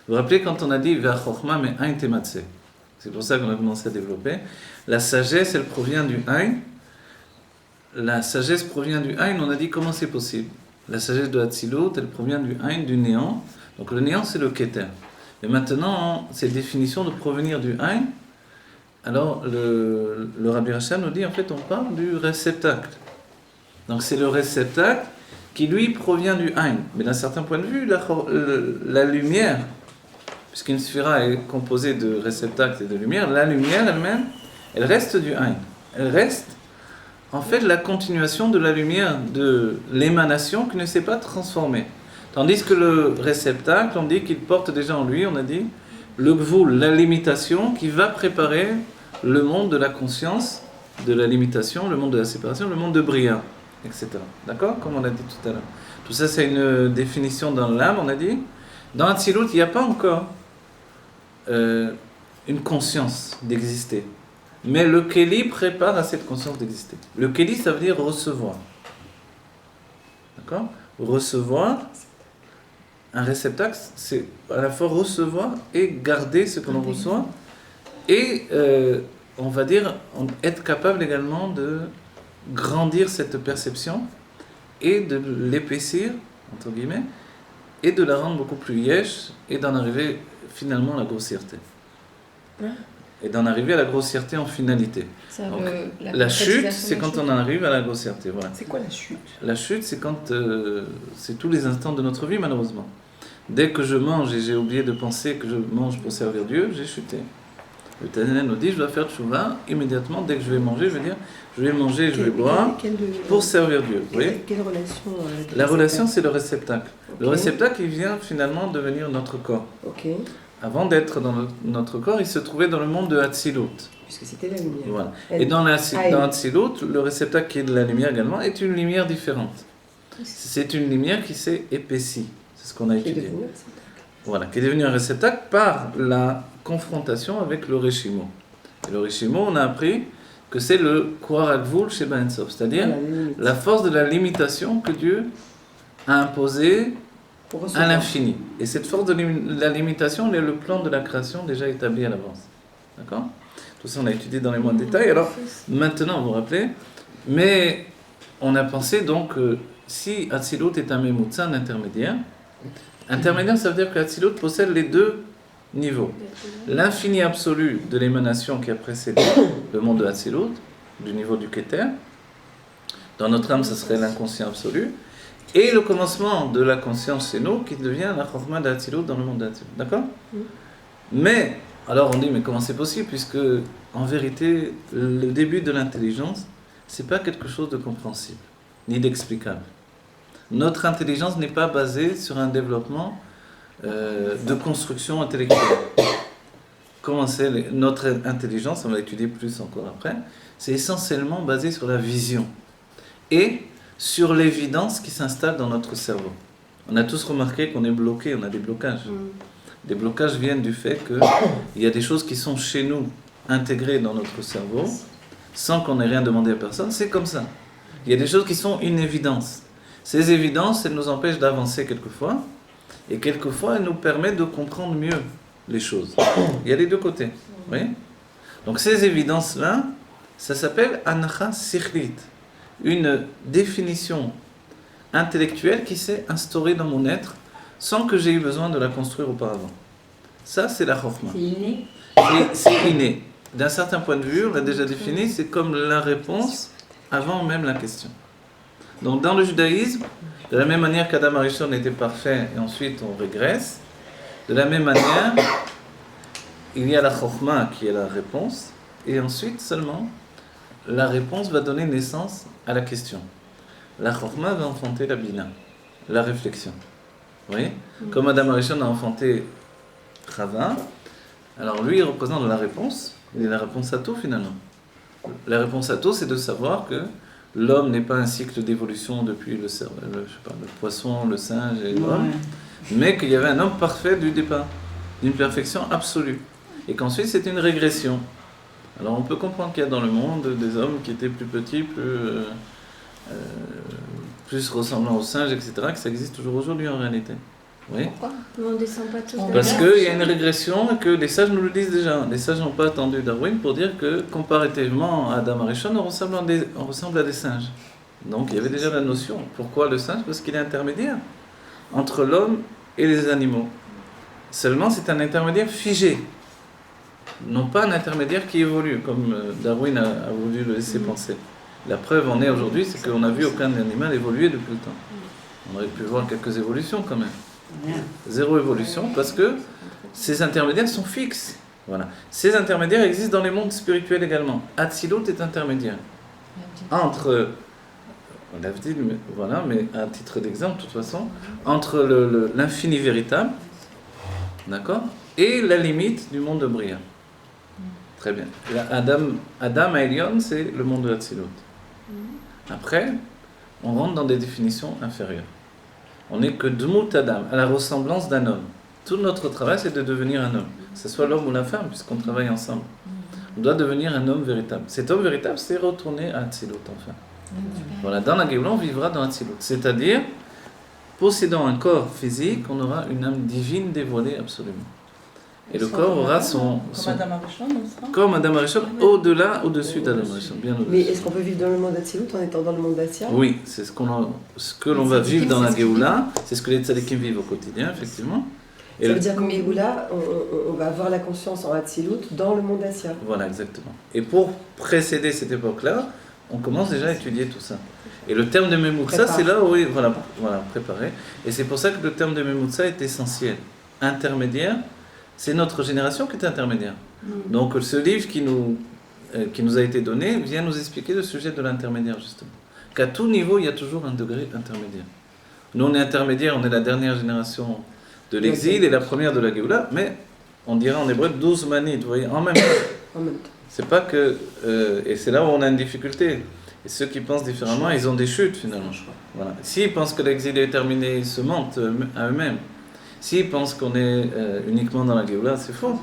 vous rappelez quand on a dit Ve'achokma me ein tematse. C'est pour ça qu'on a commencé à développer. La sagesse, elle provient du Ein. La sagesse provient du Ein, on a dit comment c'est possible. La sagesse de Atzilut, elle provient du Ein, du néant. Donc le néant, c'est le Keter. Et maintenant, ces définitions de provenir du Ein, alors le Rabbi Rachab nous dit, en fait, on parle du réceptacle. Donc c'est le réceptacle qui, lui, provient du Ein. Mais d'un certain point de vue, la lumière, puisqu'une sphira est composée de réceptacles et de lumière, la lumière elle-même, elle reste du Ein. Elle reste, en fait, la continuation de la lumière, de l'émanation qui ne s'est pas transformée. Tandis que le réceptacle, on dit qu'il porte déjà en lui, on a dit, le gvoul, la limitation, qui va préparer le monde de la conscience, de la limitation, le monde de la séparation, le monde de Bria, etc. D'accord ? Comme on a dit tout à l'heure. Tout ça, c'est une définition dans l'âme, on a dit. Dans Atzilut, il n'y a pas encore une conscience d'exister. Mais le Keli prépare à cette conscience d'exister. Le Keli, ça veut dire recevoir. D'accord ? Recevoir, un réceptacle, c'est à la fois recevoir et garder ce que l'on reçoit. Et on va dire, être capable également de grandir cette perception et de l'épaissir, entre guillemets, et de la rendre beaucoup plus yesh, et d'en arriver finalement à la grossièreté. Et d'en arriver à la grossièreté en finalité. Donc, la chute, c'est quand on en arrive à la grossièreté. Voilà. C'est quoi la chute ? La chute, c'est quand c'est tous les instants de notre vie, malheureusement. Dès que je mange et j'ai oublié de penser que je mange pour servir Dieu, j'ai chuté. Le Tannel nous dit, je dois faire tchouva immédiatement, dès que je vais manger, je vais dire, je vais manger, je vais boire pour servir Dieu. Vous voyez ? Quelle relation La relation, c'est le réceptacle. Le réceptacle, il vient finalement devenir notre corps. Ok. Avant d'être dans notre corps, il se trouvait dans le monde de Hatzilut. Puisque c'était la lumière. Voilà. Et dans Hatzilut, le réceptacle qui est de la lumière également est une lumière différente. C'est une lumière qui s'est épaissie. C'est ce qu'on a étudié. Voilà, qui est devenu un réceptacle par la confrontation avec le Reshimo. Et le Reshimo, on a appris que c'est le Kouarakvoul chez Ben Sof, c'est-à-dire la force de la limitation que Dieu a imposée à l'infini. Et cette force de la limitation est le plan de la création déjà établi à l'avance. D'accord ? Tout ça, on a étudié dans les mois de détail. Alors, maintenant, vous vous rappelez, mais on a pensé donc que si Hatzilut est un Memutza, un intermédiaire, ça veut dire que Hatzilut possède les deux niveaux. L'infini absolu de l'émanation qui a précédé le monde de Hatzilut, du niveau du Keter. Dans notre âme, ce serait l'inconscient absolu. Et le commencement de la conscience chez nous, qui devient la Chokhmah d'Hatzilut dans le monde d'Hatzilut. D'accord ? Mais, alors on dit, mais comment c'est possible ? Puisque, en vérité, le début de l'intelligence, c'est pas quelque chose de compréhensible, ni d'explicable. Notre intelligence n'est pas basée sur un développement de construction intellectuelle. Comment c'est notre intelligence, on va étudier plus encore après, c'est essentiellement basé sur la vision et sur l'évidence qui s'installe dans notre cerveau. On a tous remarqué qu'on est bloqué, on a des blocages. Les blocages viennent du fait qu'il y a des choses qui sont chez nous, intégrées dans notre cerveau, sans qu'on ait rien demandé à personne, c'est comme ça. Il y a des choses qui sont une évidence. Ces évidences, elles nous empêchent d'avancer quelquefois, et quelquefois, elles nous permettent de comprendre mieux les choses. Il y a les deux côtés. Vous voyez ? Donc ces évidences-là, ça s'appelle Anacha Sikhlit, une définition intellectuelle qui s'est instaurée dans mon être sans que j'ai eu besoin de la construire auparavant. Ça, c'est la Chokhmah. C'est inné. C'est inné. D'un certain point de vue, on l'a déjà défini, c'est comme la réponse avant même la question. Donc dans le judaïsme, de la même manière qu'Adam Arishon était parfait et ensuite on régresse, de la même manière, il y a la Chokhmah qui est la réponse et ensuite seulement la réponse va donner naissance à la question. La Chokhmah va enfanter la Bina, la réflexion. Vous voyez ? Comme Adam Arishon a enfanté Chava, alors lui il représente la réponse, il est la réponse à tout finalement. La réponse à tout, c'est de savoir que l'homme n'est pas un cycle d'évolution depuis le poisson, le singe et l'homme, mais qu'il y avait un homme parfait du départ, d'une perfection absolue, et qu'ensuite c'est une régression. Alors on peut comprendre qu'il y a dans le monde des hommes qui étaient plus petits, plus ressemblants aux singes, etc., que ça existe toujours aujourd'hui en réalité. Oui. Pourquoi on ne descend pas tous de Parce qu'il y a une régression et que les sages nous le disent déjà. Les sages n'ont pas attendu Darwin pour dire que, comparativement à Adam Arishon, on ressemble à des singes. Donc il y avait déjà la notion. Pourquoi le singe ? Parce qu'il est intermédiaire entre l'homme et les animaux. Seulement, c'est un intermédiaire figé. Non pas un intermédiaire qui évolue, comme Darwin a voulu le laisser penser. La preuve en est aujourd'hui, c'est qu'on n'a vu aucun animal évoluer depuis le temps. On aurait pu voir quelques évolutions quand même. Zéro évolution, parce que ces intermédiaires sont fixes. Voilà. Ces intermédiaires existent dans les mondes spirituels également. Hatzilut est intermédiaire entre, voilà, mais à titre d'exemple, de toute façon, entre l'infini véritable, d'accord, et la limite du monde de Bria. Très bien. Adam Aelion, c'est le monde de Hatzilut. Après, on rentre dans des définitions inférieures. On n'est que Dmut Adam, à la ressemblance d'un homme. Tout notre travail, c'est de devenir un homme. Que ce soit l'homme ou la femme, puisqu'on travaille ensemble. On doit devenir un homme véritable. Cet homme véritable, c'est retourner à Hatzilut, enfin. Voilà, dans la Géoula, on vivra dans Hatzilut. C'est-à-dire, possédant un corps physique, on aura une âme divine dévoilée absolument. Et le corps aura comme Adam Arishon, au-dessus d'Adam Arishon, bien au-dessus. Mais est-ce qu'on peut vivre dans le monde d'Hatzilut en étant dans le monde d'Assia ? Oui, c'est ce que l'on va vivre dans la Géoula, c'est ce que les tzadikim vivent au quotidien, effectivement. Et ça veut dire qu'en Géoula, on va avoir la conscience en Hatzilut dans le monde d'Assia. Voilà, exactement. Et pour précéder cette époque-là, on commence déjà à étudier tout ça. Et le terme de Memutsa, c'est là où, voilà, préparer. Et c'est pour ça que le terme de Memutsa est essentiel. Intermédiaire, c'est notre génération qui est intermédiaire. Donc ce livre qui nous a été donné vient nous expliquer le sujet de l'intermédiaire, justement. Qu'à tout niveau, il y a toujours un degré intermédiaire. Nous, on est intermédiaire, on est la dernière génération de l'exil et la première de la Géoula, mais on dirait en hébreu 12 manites, vous voyez, en même temps. C'est pas que... et c'est là où on a une difficulté. Et ceux qui pensent différemment, ils ont des chutes, finalement. Voilà. S'ils pensent que l'exil est terminé, ils se mentent à eux-mêmes. S'ils pensent qu'on est uniquement dans la Géoula, c'est faux.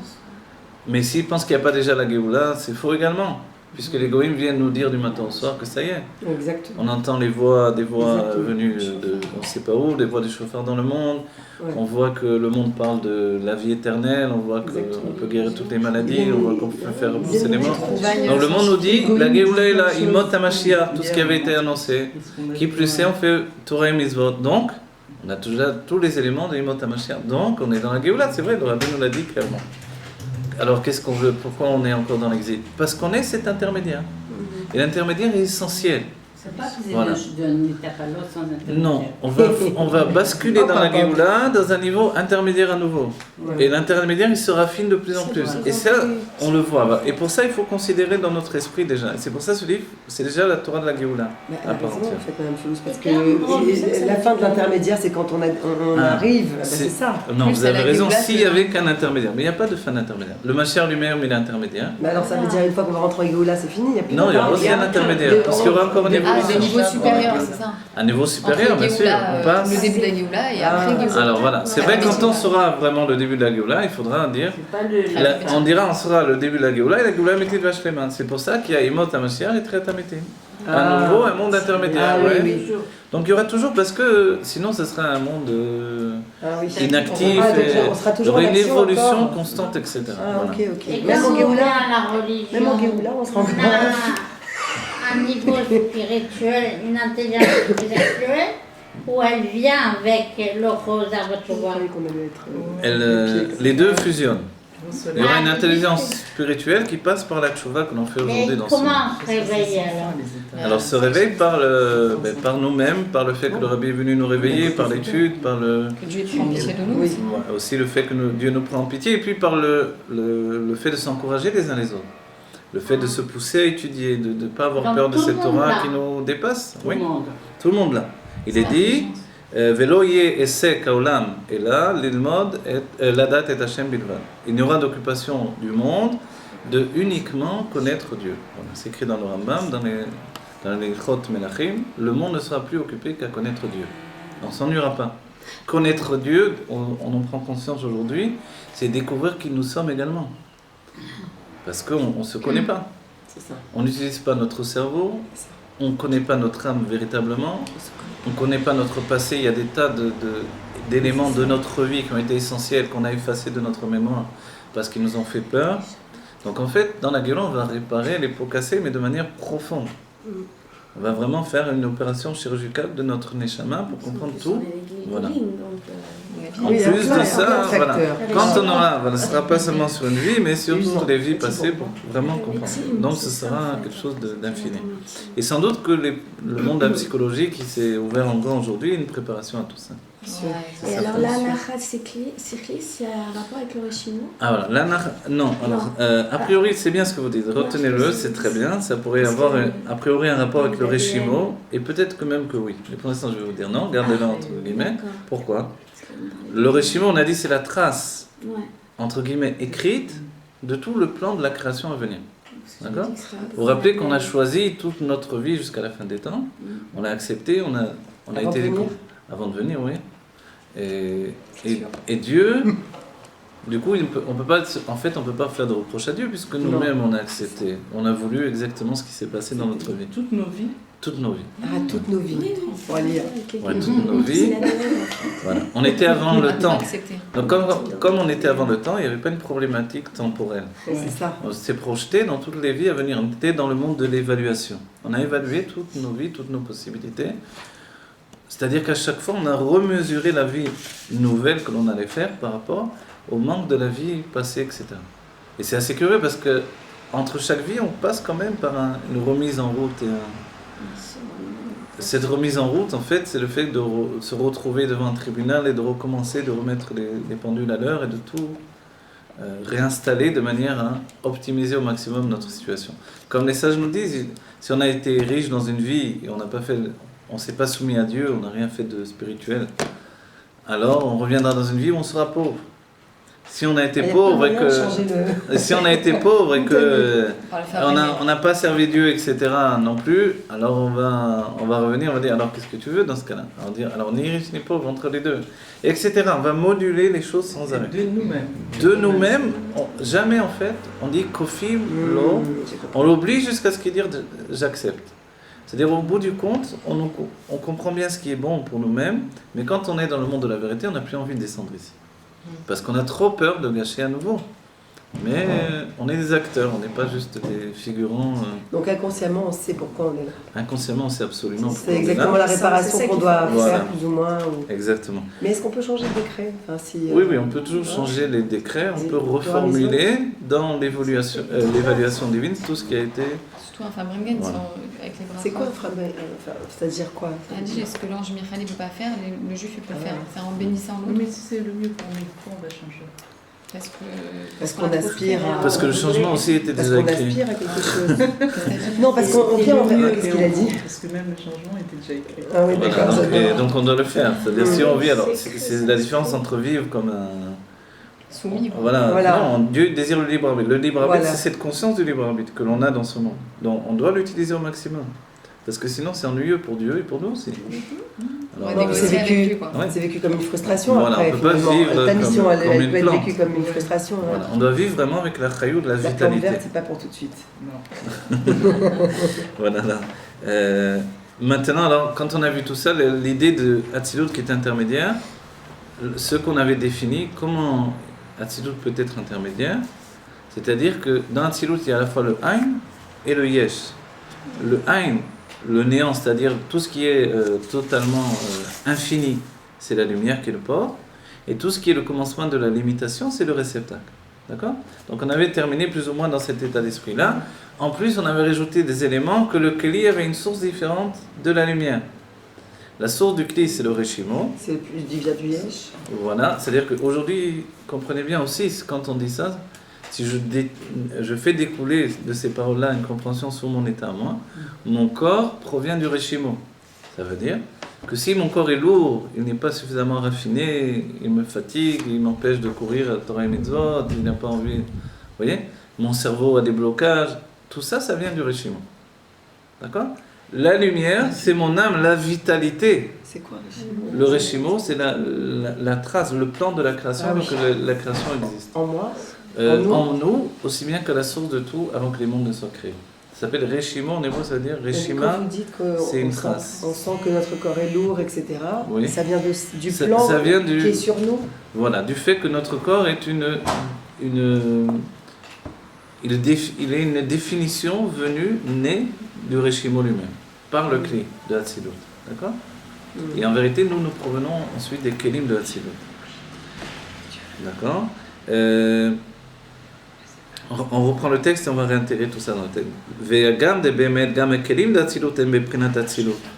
Mais s'ils pensent qu'il n'y a pas déjà la Géoula, c'est faux également. Puisque les goïms viennent nous dire du matin au soir que ça y est. Exactement. On entend des voix venues de on ne sait pas où, des voix des chauffards dans le monde. Ouais. On voit que le monde parle de la vie éternelle, on voit qu'on peut guérir toutes les maladies, on voit qu'on peut faire repousser les morts. Donc le monde nous dit, la Géoula est là, Imot HaMashiach, tout ce qui avait été annoncé. Qui plus est, on fait Torah et Mitzvot. Donc, on a déjà tous les éléments de Imot HaMashiach. Donc, on est dans la Géoula, c'est vrai, le rabbin nous l'a dit clairement. Alors, qu'est-ce qu'on veut? Pourquoi on est encore dans l'exil? Parce qu'on est cet intermédiaire. Et l'intermédiaire est essentiel. C'est pas que c'est d'une étape à l'autre sans intermédiaire. Non, on va basculer dans la Géoula dans un niveau intermédiaire à nouveau. Ouais. Et l'intermédiaire, il se raffine de plus en plus. Et ça, on le voit. Et pour ça, il faut considérer dans notre esprit déjà. Et c'est pour ça, ce livre, c'est déjà la Torah de la Géoula. À part entière. En fait, la même chose. Parce que la fin de l'intermédiaire, c'est quand on arrive. C'est ça. Non, plus vous avez raison, s'il n'y avait qu'un intermédiaire. Mais il n'y a pas de fin d'intermédiaire. Le Mashiach lui-même, il est intermédiaire. Mais alors, ça veut dire une fois qu'on va rentrer en Géoula, c'est fini. Non, il y aura aussi un intermédiaire. Parce qu'il y aura encore un niveau. Des niveaux supérieurs, c'est ça. Un niveau supérieur, bien sûr. On passe. Le début de la Géoula et après Géoula. Alors voilà, c'est vrai, quand on saura vraiment le début de la Géoula, il faudra dire. On dira, on saura le début de la Géoula et la Géoula Amétit Vashleman. C'est pour ça qu'il y a Imot HaMashiach et Tret Amétit. À nouveau, un monde intermédiaire. Donc il y aura toujours, parce que sinon ce sera un monde inactif, il y aura une évolution constante, etc. Et même en Géoula, on sera encore. Un niveau spirituel, une intelligence spirituelle, où elle vient avec le rose à votre voix. Les deux fusionnent. Il y aura une intelligence spirituelle qui passe par la tchouva que l'on fait aujourd'hui dans ce monde. Comment se réveiller alors? Alors se réveille par nous-mêmes, par le fait que le Rabbi est venu nous réveiller, par l'étude, par le... Que Dieu prend pitié de nous. Oui. Aussi le fait que Dieu nous prend en pitié, et puis par le fait de s'encourager les uns les autres. Le fait de se pousser à étudier, de ne pas avoir peur de cette Torah qui nous dépasse. Oui, tout le monde là. Il est dit, Velo ye esse kaolam, et là, l'ilmod l'adat et Hashem bilvad. Il n'y aura d'occupation du monde de uniquement connaître Dieu. Voilà, c'est écrit dans le Rambam, dans les Chot Melachim, le monde ne sera plus occupé qu'à connaître Dieu. On ne s'ennuiera pas. Connaître Dieu, on en prend conscience aujourd'hui, c'est découvrir qui nous sommes également. Parce qu'on ne se connaît pas. On n'utilise pas notre cerveau, on ne connaît pas notre âme véritablement, on ne connaît pas notre passé. Il y a des tas d'éléments de notre vie qui ont été essentiels, qu'on a effacés de notre mémoire parce qu'ils nous ont fait peur. Donc en fait, dans la Géoula, on va réparer les pots cassés, mais de manière profonde. On va vraiment faire une opération chirurgicale de notre neshama pour comprendre tout. Voilà. En plus de ça, voilà. Quand on aura, ce ne sera pas seulement sur une vie, mais surtout les vies passées pour vraiment comprendre. Donc ce sera quelque chose d'infini. Et sans doute que le monde de la psychologie qui s'est ouvert en grand aujourd'hui est une préparation à tout ça. Et alors l'anachat cyclique, c'est un rapport avec le Reshimo? Ah voilà, non. Alors, a priori, c'est bien ce que vous dites. Retenez-le, c'est très bien. Ça pourrait avoir a priori un rapport avec le Reshimo, et peut-être que même que oui. Mais pour l'instant, je vais vous dire non. Gardez-le entre guillemets. Pourquoi? Le Reshimo, on a dit, c'est la trace entre guillemets écrite de tout le plan de la création à venir. D'accord? Vous vous rappelez qu'on a choisi toute notre vie jusqu'à la fin des temps. On l'a accepté. On a été avant de venir, oui. Et Dieu, du coup, on peut pas faire de reproche à Dieu, puisque nous-mêmes on a accepté, on a voulu exactement ce qui s'est passé dans notre vie. Toutes nos vies. Toutes nos vies. Ah, toutes nos vies. Pour aller. Ouais, toutes nos vies. Voilà. On était avant le temps. Donc comme on était avant le temps, il n'y avait pas une problématique temporelle. C'est ça. On s'est projeté dans toutes les vies à venir. On était dans le monde de l'évaluation. On a évalué toutes nos vies, toutes nos possibilités. C'est-à-dire qu'à chaque fois, on a remesuré la vie nouvelle que l'on allait faire par rapport au manque de la vie passée, etc. Et c'est assez curieux parce que entre chaque vie, on passe quand même par une remise en route. Cette remise en route, en fait, c'est le fait de se retrouver devant un tribunal et de recommencer, de remettre les pendules à l'heure et de tout réinstaller de manière à optimiser au maximum notre situation. Comme les sages nous disent, si on a été riche dans une vie et on s'est pas soumis à Dieu, on n'a rien fait de spirituel, alors on reviendra dans une vie où on sera pauvre. Si on a été pauvre et que on n'a pas servi Dieu, etc. non plus, alors on va revenir, on va dire alors qu'est-ce que tu veux dans ce cas-là? Alors ni riche ni pauvre entre les deux, etc. On va moduler les choses sans arrêt. De nous-mêmes, jamais en fait, on dit kofim lo, on l'oblige jusqu'à ce qu'il dise j'accepte. C'est-à-dire au bout du compte, on comprend bien ce qui est bon pour nous-mêmes, mais quand on est dans le monde de la vérité, on n'a plus envie de descendre ici. Parce qu'on a trop peur de gâcher à nouveau. Mais on est des acteurs, on n'est pas juste des figurants. Donc inconsciemment, on sait pourquoi on est là. Inconsciemment, on sait absolument pourquoi on est là. C'est exactement la réparation qu'on doit faire, plus ou moins. Exactement. Mais est-ce qu'on peut changer le décret? Oui, on peut toujours changer les décrets, on peut reformuler dans l'évaluation divine tout ce qui a été... Surtout un Fabringen avec les bras. C'est quoi un Fabringen? C'est-à-dire quoi? Elle dit ce que l'ange Michael ne peut pas faire, le juif peut faire. C'est en bénissant l'autre. Mais si c'est le mieux pour nous, pourquoi on va changer? Parce qu'on aspire à... Parce que le changement aussi était déjà écrit. Parce qu'on aspire à quelque chose. Non, parce qu'on vient en fait... Qu'est-ce qu'il a dit? Parce que même le changement était déjà écrit. Ah oui, d'accord. Donc on doit le faire. C'est-à-dire si on vit, alors c'est la différence entre vivre comme un... soumis. Voilà. Non, Dieu désire le libre arbitre. Le libre arbitre, c'est cette conscience du libre arbitre que l'on a dans ce monde. Donc on doit l'utiliser au maximum. Parce que sinon c'est ennuyeux pour Dieu et pour nous aussi. Alors, c'est vécu comme une frustration. Voilà, après, on ne peut pas vivre ta mission, comme elle une peut être plante. vécue comme une frustration. Voilà. On doit vivre vraiment avec la chayou de la vitalité. La plante verte, c'est pas pour tout de suite. Non. Voilà. Maintenant, alors, quand on a vu tout ça, l'idée de Hatzilut qui est intermédiaire, ce qu'on avait défini, comment Hatzilut peut être intermédiaire, c'est-à-dire que dans Hatzilut, il y a à la fois le Ain et le Yesh. Le Ain, le néant, c'est-à-dire tout ce qui est totalement infini, c'est la lumière qui est le port, et tout ce qui est le commencement de la limitation, c'est le réceptacle. D'accord? Donc on avait terminé plus ou moins dans cet état d'esprit-là. En plus, on avait rajouté des éléments que le Kli avait une source différente de la lumière. La source du Kli, c'est le Reshimo. C'est le plus divin du Yesh. Voilà, c'est-à-dire qu'aujourd'hui, comprenez bien aussi, quand on dit ça, si je fais découler de ces paroles-là une compréhension sur mon état à moi, mon corps provient du Reshimo. Ça veut dire que si mon corps est lourd, il n'est pas suffisamment raffiné, il me fatigue, il m'empêche de courir à Torah et Mitzvot, il n'a pas envie... Vous voyez? Mon cerveau a des blocages, tout ça, ça vient du Reshimo. D'accord? La lumière, c'est mon âme, la vitalité. C'est quoi le Reshimo, c'est la trace, le plan de la création, donc la création existe. En moi? En nous, aussi bien qu'à la source de tout, avant que les mondes ne soient créés. Ça s'appelle Reshimo, en hébreu, ça veut dire Reshima, c'est une trace. On sent que notre corps est lourd, etc. Oui. Ça vient du plan qui est sur nous. Voilà, du fait que notre corps est il est une définition venue, née du Reshimo lui-même, par le Kli de Hatzilut. D'accord? Et en vérité, nous provenons ensuite des Kelim de Hatzilut. D'accord? On reprend le texte et on va réintégrer tout ça dans le texte.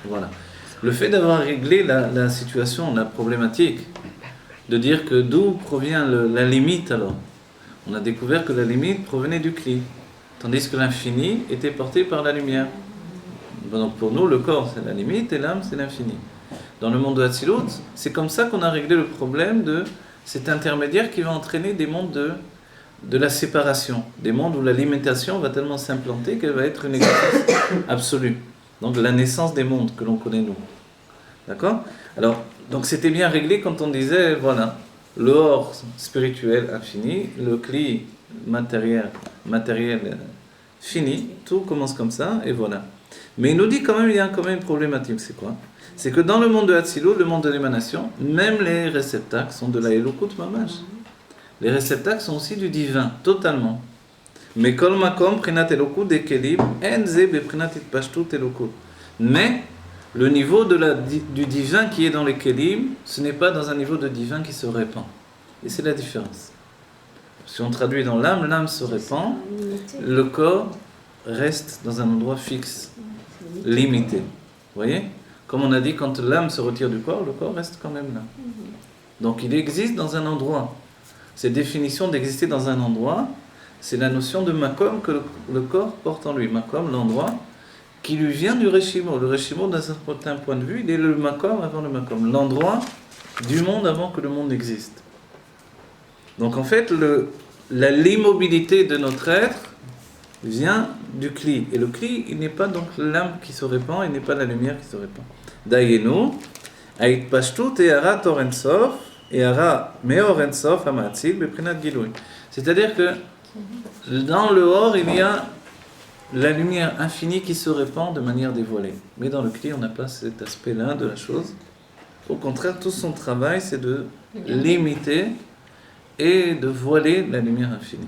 Voilà. Le fait d'avoir réglé la situation, la problématique, de dire que d'où provient la limite alors, on a découvert que la limite provenait du Kli, tandis que l'infini était porté par la lumière. Donc pour nous, le corps c'est la limite et l'âme c'est l'infini. Dans le monde de Hatzilut, c'est comme ça qu'on a réglé le problème de cet intermédiaire qui va entraîner des mondes de la séparation, des mondes où la limitation va tellement s'implanter qu'elle va être une existence absolue. Donc la naissance des mondes que l'on connaît nous. D'accord? Alors, donc c'était bien réglé quand on disait, voilà, le hors spirituel infini, le Kli matériel fini, tout commence comme ça, et voilà. Mais il nous dit quand même, il y a quand même une problématique, c'est quoi? C'est que dans le monde de Hatzilut, le monde de l'émanation, même les réceptacles sont de la Elokut Mamash. Les réceptacles sont aussi du divin, totalement. Mais kol makom prinat Elokut de kelim en ze beprinat itpashtut Elokut. Mais le niveau du divin qui est dans les kelim, ce n'est pas dans un niveau de divin qui se répand. Et c'est la différence. Si on traduit dans l'âme, l'âme se répand, le corps reste dans un endroit fixe, limité. Vous voyez? Comme on a dit, quand l'âme se retire du corps, le corps reste quand même là. Donc il existe dans un endroit. Cette définition d'exister dans un endroit, c'est la notion de makom que le corps porte en lui. Makom, l'endroit, qui lui vient du Reshimo. Le Reshimo, d'un certain point de vue, il est le makom avant le makom. L'endroit du monde avant que le monde existe. Donc en fait, l'immobilité de notre être vient du Kli. Et le Kli, il n'est pas donc l'âme qui se répand, il n'est pas la lumière qui se répand. Dayenu, Ait Pashtut et Ara Torensof, et Ara Meor Ensof Amatzil, Beprinat Gilouy. C'est-à-dire que dans le Or, il y a la lumière infinie qui se répand de manière dévoilée. Mais dans le Kli, on n'a pas cet aspect-là de la chose. Au contraire, tout son travail, c'est de limiter et de voiler la lumière infinie.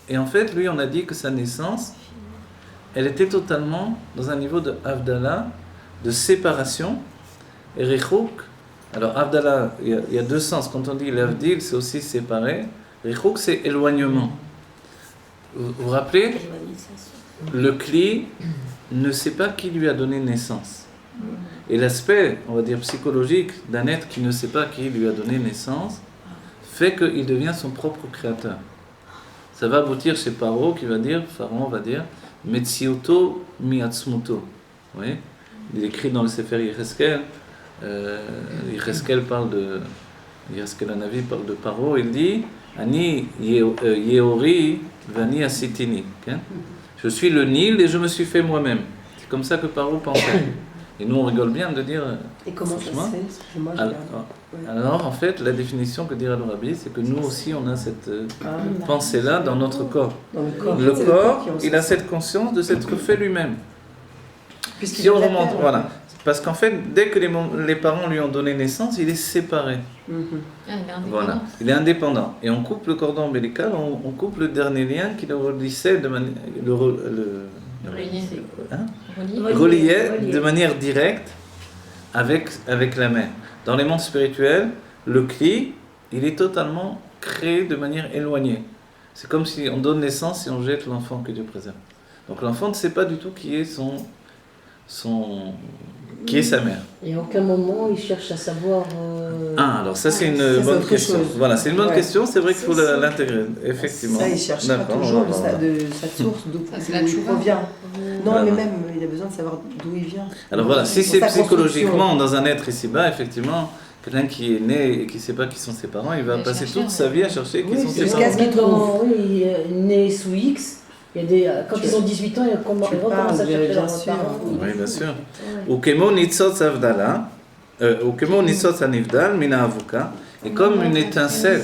Et en fait, lui, on a dit que sa naissance, elle était totalement dans un niveau de Avdala, de séparation. Et Rechouk, alors Avdala, il y a deux sens. Quand on dit l'Avdil, c'est aussi séparé. Rechouk, c'est éloignement. Vous vous rappelez? Le Kli ne sait pas qui lui a donné naissance. Et l'aspect, on va dire, psychologique d'un être qui ne sait pas qui lui a donné naissance fait qu'il devient son propre créateur. Ça va aboutir chez Pharaon va dire Metsioto miatzmuto. Vous voyez? Il est écrit dans le Sefer Yecheskel. Yecheskel Anavi parle de Pharaon. Il dit Ani Yeori Vani Asitini. Je suis le Nil et je me suis fait moi-même. C'est comme ça que Pharaon pensait. Et nous, on rigole bien de dire... Et comment ça se fait? Excusez-moi, alors, en fait, la définition que dira le Rabbi, c'est que nous aussi, on a cette pensée-là dans notre corps. Dans le corps, le corps il a cette conscience de s'être fait lui-même. Si on remonte, voilà. Parce qu'en fait, dès que les parents lui ont donné naissance, il est séparé. Voilà, il est indépendant. Et on coupe le cordon ombilical, on coupe le dernier lien qui le relissait de manière... relié de manière directe avec la mère. Dans les mondes spirituels, le Kli, il est totalement créé de manière éloignée. C'est comme si on donne naissance et on jette l'enfant que Dieu préserve. Donc l'enfant ne sait pas du tout qui est qui est sa mère. Et à aucun moment il cherche à savoir. Alors ça c'est une bonne question. Voilà, c'est une bonne question. C'est vrai qu'il faut l'intégrer, effectivement. Ça, il cherche pas toujours de sa source, d'où il provient. Non, mais même il a besoin de savoir d'où il vient. Alors voilà, si c'est psychologiquement dans un être ici-bas, effectivement, quelqu'un qui est né et qui ne sait pas qui sont ses parents, il va passer toute sa vie à chercher qui sont ses parents. Il est né sous X. Quand ils ont 18 ans, ils commencent à chercher leurs parents. Oui, bien sûr. Ou kemo nitzot avdala, ou kemo nitzot anivdal, mina avuka, et comme une étincelle.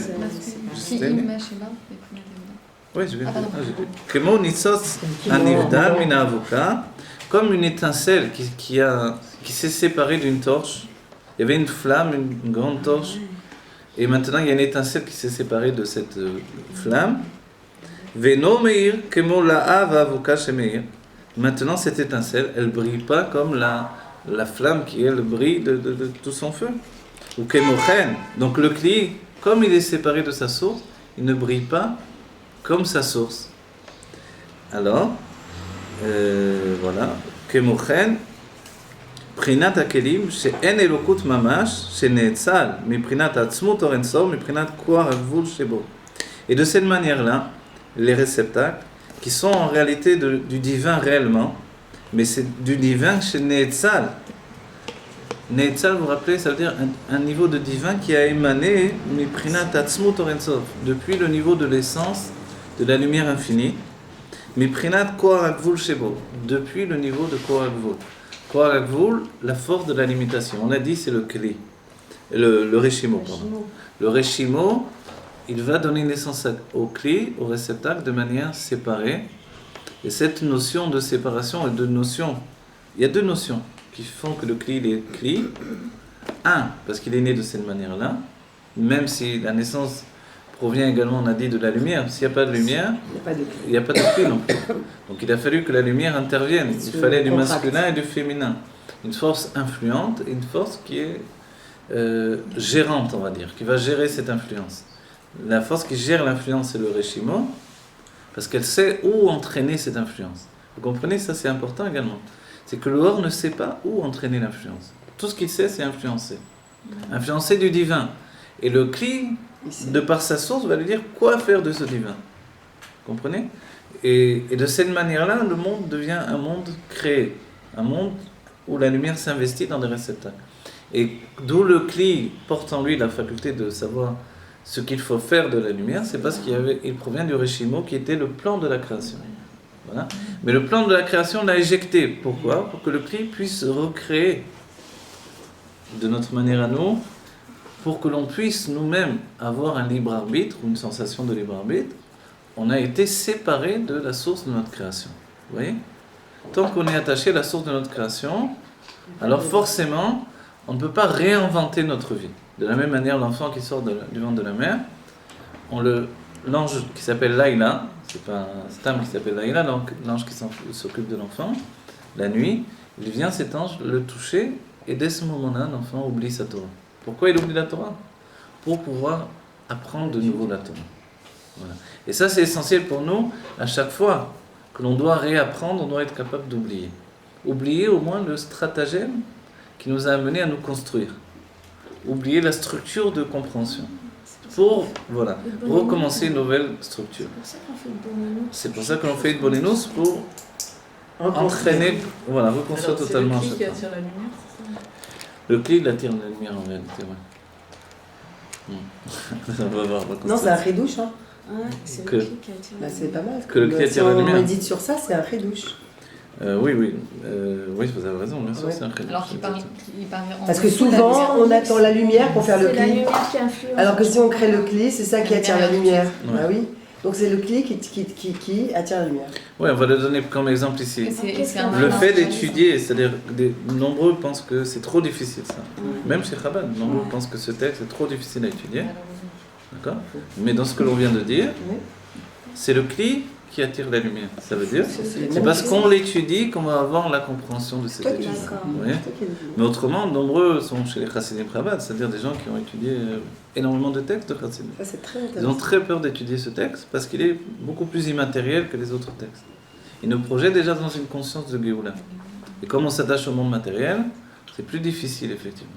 Oui, je vais dire. Kemo nitzot anivdal, mina avuka, comme une étincelle qui s'est séparée d'une torche. Il y avait une flamme, une grande torche, et maintenant il y a une étincelle qui s'est séparée de cette flamme. Veno meir kemo la'av avuka shemeir. Maintenant cette étincelle, elle brille pas comme la flamme qui est le bris de tout son feu. Ou kemochen. Donc le Kli, comme il est séparé de sa source, il ne brille pas comme sa source. Alors, voilà. Kemochen. Prinat hakelim she'en elokut mamash she'ne'etzal miprinat atzmut or ensof miprinat koar hagvul shebo. Et de cette manière-là, les réceptacles, qui sont en réalité du divin réellement, mais c'est du divin chez Neetzal. Neetzal, vous vous rappelez, ça veut dire un niveau de divin qui a émané Miprinat Atzmut or Ensof, depuis le niveau de l'essence de la lumière infinie, Miprinat Koar Hagvul Shebo, depuis le niveau de Koar Hagvul. Koar Hagvul, la force de la limitation. On a dit c'est le Kli, le Reshimo, pardon. Le Reshimo, il va donner naissance au Kli, au réceptacle, de manière séparée. Et cette notion de séparation est il y a deux notions qui font que le Kli est Kli. Un, parce qu'il est né de cette manière-là, même si la naissance provient également, on a dit, de la lumière. S'il n'y a pas de lumière, il n'y a pas de Kli non plus. Donc il a fallu que la lumière intervienne. Il fallait du masculin et du féminin. Une force influente et une force qui est gérante, on va dire, qui va gérer cette influence. La force qui gère l'influence, c'est le Reshimo, parce qu'elle sait où entraîner cette influence. Vous comprenez, ça c'est important également. C'est que le Or ne sait pas où entraîner l'influence. Tout ce qu'il sait, c'est influencer. Influencer du divin. Et le Kli, de par sa source, va lui dire quoi faire de ce divin. Vous comprenez ? Et de cette manière-là, le monde devient un monde créé. Un monde où la lumière s'investit dans des réceptacles. Et d'où le Kli porte en lui la faculté de savoir ce qu'il faut faire de la lumière, c'est parce qu'il provient du Reshimo qui était le plan de la création. Voilà. Mais le plan de la création l'a éjecté. Pourquoi ? Pour que le Kli puisse recréer de notre manière à nous, pour que l'on puisse nous-mêmes avoir un libre arbitre, ou une sensation de libre arbitre. On a été séparés de la source de notre création. Vous voyez ? Tant qu'on est attaché à la source de notre création, alors forcément, on ne peut pas réinventer notre vie. De la même manière, l'enfant qui sort du ventre de la mère, l'ange qui s'appelle Laïla, c'est pas un stam qui s'appelle Laïla, l'ange qui s'occupe de l'enfant, la nuit, il vient cet ange le toucher, et dès ce moment-là, l'enfant oublie sa Torah. Pourquoi il oublie la Torah ? Pour pouvoir apprendre de nouveau la Torah. Voilà. Et ça, c'est essentiel pour nous. À chaque fois que l'on doit réapprendre, on doit être capable d'oublier. Oublier au moins le stratagème qui nous a amenés à nous construire. Oublier la structure de compréhension. Pour recommencer une nouvelle structure. C'est pour ça que l'on fait une bonenus pour entraîner, reconstruire totalement. C'est le Kli qui attire la lumière, c'est ça ? Le Kli, il attire la lumière en réalité, ouais. On va voir. Non, c'est un redouche, hein. Ouais, c'est le Kli qui attire la lumière. C'est pas mal. Que le Kli attire la lumière. Si on médite sur ça, c'est un redouche. Oui, vous avez raison, bien sûr, c'est un redouche. Alors qu'il parle en parce que dessous de la souvent, lumière. on attend la lumière pour faire le C'est la Kli. lumière qui influence. Alors que si on crée le Kli, c'est ça qui attire la lumière. Ouais. Ah oui. Donc c'est le Kli qui attire la lumière. Oui, on va le donner comme exemple ici. C'est un Le malin. fait d'étudier, c'est-à-dire nombreux pensent que c'est trop difficile ça. Même chez Chabad, nombreux pensent que ce texte est trop difficile à étudier. D'accord ? Mais dans ce que l'on vient de dire, c'est le Kli qui attire la lumière. Ça veut dire, c'est parce qu'on l'étudie qu'on va avoir la compréhension de cette étude. Vous voyez ? Mais autrement, nombreux sont chez les Chassidim Chabad, c'est-à-dire des gens qui ont étudié énormément de textes de Chassidim. Ça, c'est très Ils intéressant. ont très peur d'étudier ce texte parce qu'il est beaucoup plus immatériel que les autres textes. Ils nous projettent déjà dans une conscience de Géoula. Et comme on s'attache au monde matériel, c'est plus difficile effectivement.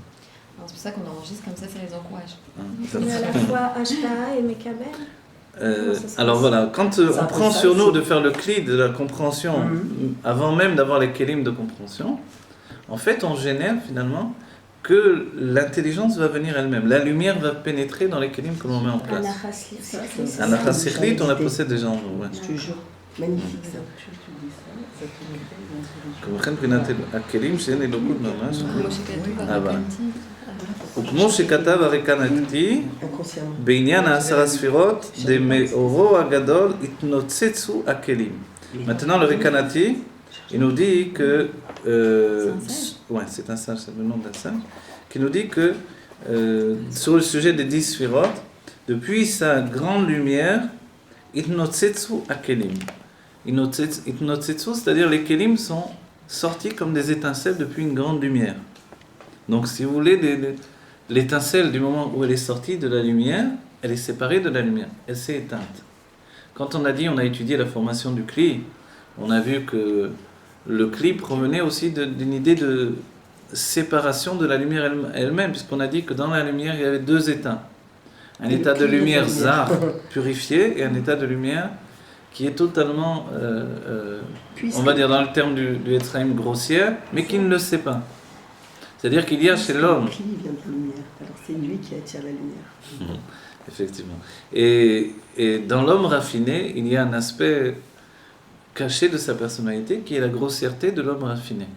Alors, c'est pour ça qu'on enregistre comme ça les encourage. Mais à la fois HPA et Mekabel. Alors voilà, quand on prend sur nous de faire le Kli de la compréhension, avant même d'avoir les kélim de compréhension, en fait on génère finalement que l'intelligence va venir elle-même. La lumière va pénétrer dans les kélim que l'on met en place. Anachas Sikhlit, on la possède déjà en nous. Je te jure, magnifique ça. Comme מבחינת הכלים שאין אלוקות ממש. כמו שכתוב אבל. ברקנטי. וכמו שכתב הרקנתי, Inconsciemment. בעניין 10 הספירות, דמאורו הגדול התנוצצו הכלים. Maintenant, le Rekanati, il nous dit que... c'est un sage, c'est le nom d'un sage, qui nous dit que sur le sujet des 10 sphirotes, depuis sa grande lumière, itnotsetsu akelim. Itnotsetsu, c'est-à-dire les kelim sont sortis comme des étincelles depuis une grande lumière. Donc, si vous voulez, l'étincelle du moment où elle est sortie de la lumière, elle est séparée de la lumière, elle s'est éteinte. Quand on a étudié la formation du Kli, on a vu que le Kli provenait aussi d'une idée de séparation de la lumière elle-même, puisqu'on a dit que dans la lumière, il y avait deux états. Un état de lumière zar, purifié, et un état de lumière qui est totalement, on va dire dans le terme du Etzraïm, grossière, mais qui ne le sait pas. C'est-à-dire qu'il y a chez l'homme... Le Kli vient de la lumière, alors c'est lui qui attire la lumière. Effectivement. Et dans l'homme raffiné, il y a un aspect caché de sa personnalité qui est la grossièreté de l'homme raffiné.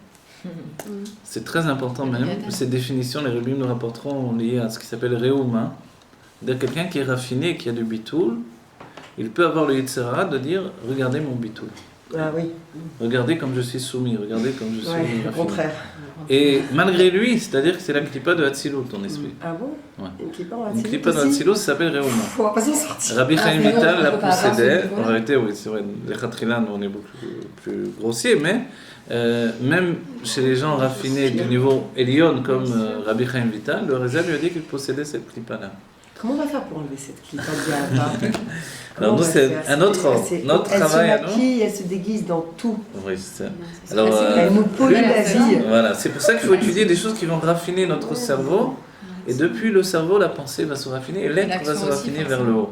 C'est très important même. Ces définitions, les rabbins nous rapporteront liées à ce qui s'appelle Réouma. C'est-à-dire quelqu'un qui est raffiné, qui a du bitoul, il peut avoir le Yitzhara de dire « Regardez mon bitoul ». Ah oui, Regardez comme je suis soumis, regardez comme je suis ouais, au raffiné. contraire. Et malgré lui, c'est-à-dire que c'est la clipa de Hatzilut, ton esprit. Ah bon? Ouais. Une clipa en Une Hatzilut clipa de aussi? Hatzilut, ça s'appelle Réuma. On va pas s'en sortir. Rabbi Chaim sinon, Vital on la peut pas avoir ce possédait. niveau-là. En réalité, oui, c'est vrai, les Khatrilan, on est beaucoup plus grossier, mais même chez les gens raffinés du niveau Elion comme Rabbi Chaim Vital, le Rézal lui a dit qu'il possédait cette clipa-là. Comment on va faire pour enlever cette clipa de Diaba? Alors nous, c'est un autre ordre. Notre travail à Elle se nous. maquille, elle se déguise dans tout. Oui, c'est ça. C'est Alors, facile. Elle nous pollue la vie. voilà, c'est pour ça qu'il faut étudier des choses qui vont raffiner notre cerveau. Et depuis le cerveau, la pensée va se raffiner et l'être va l'action se aussi, raffiner vers forcément. le haut.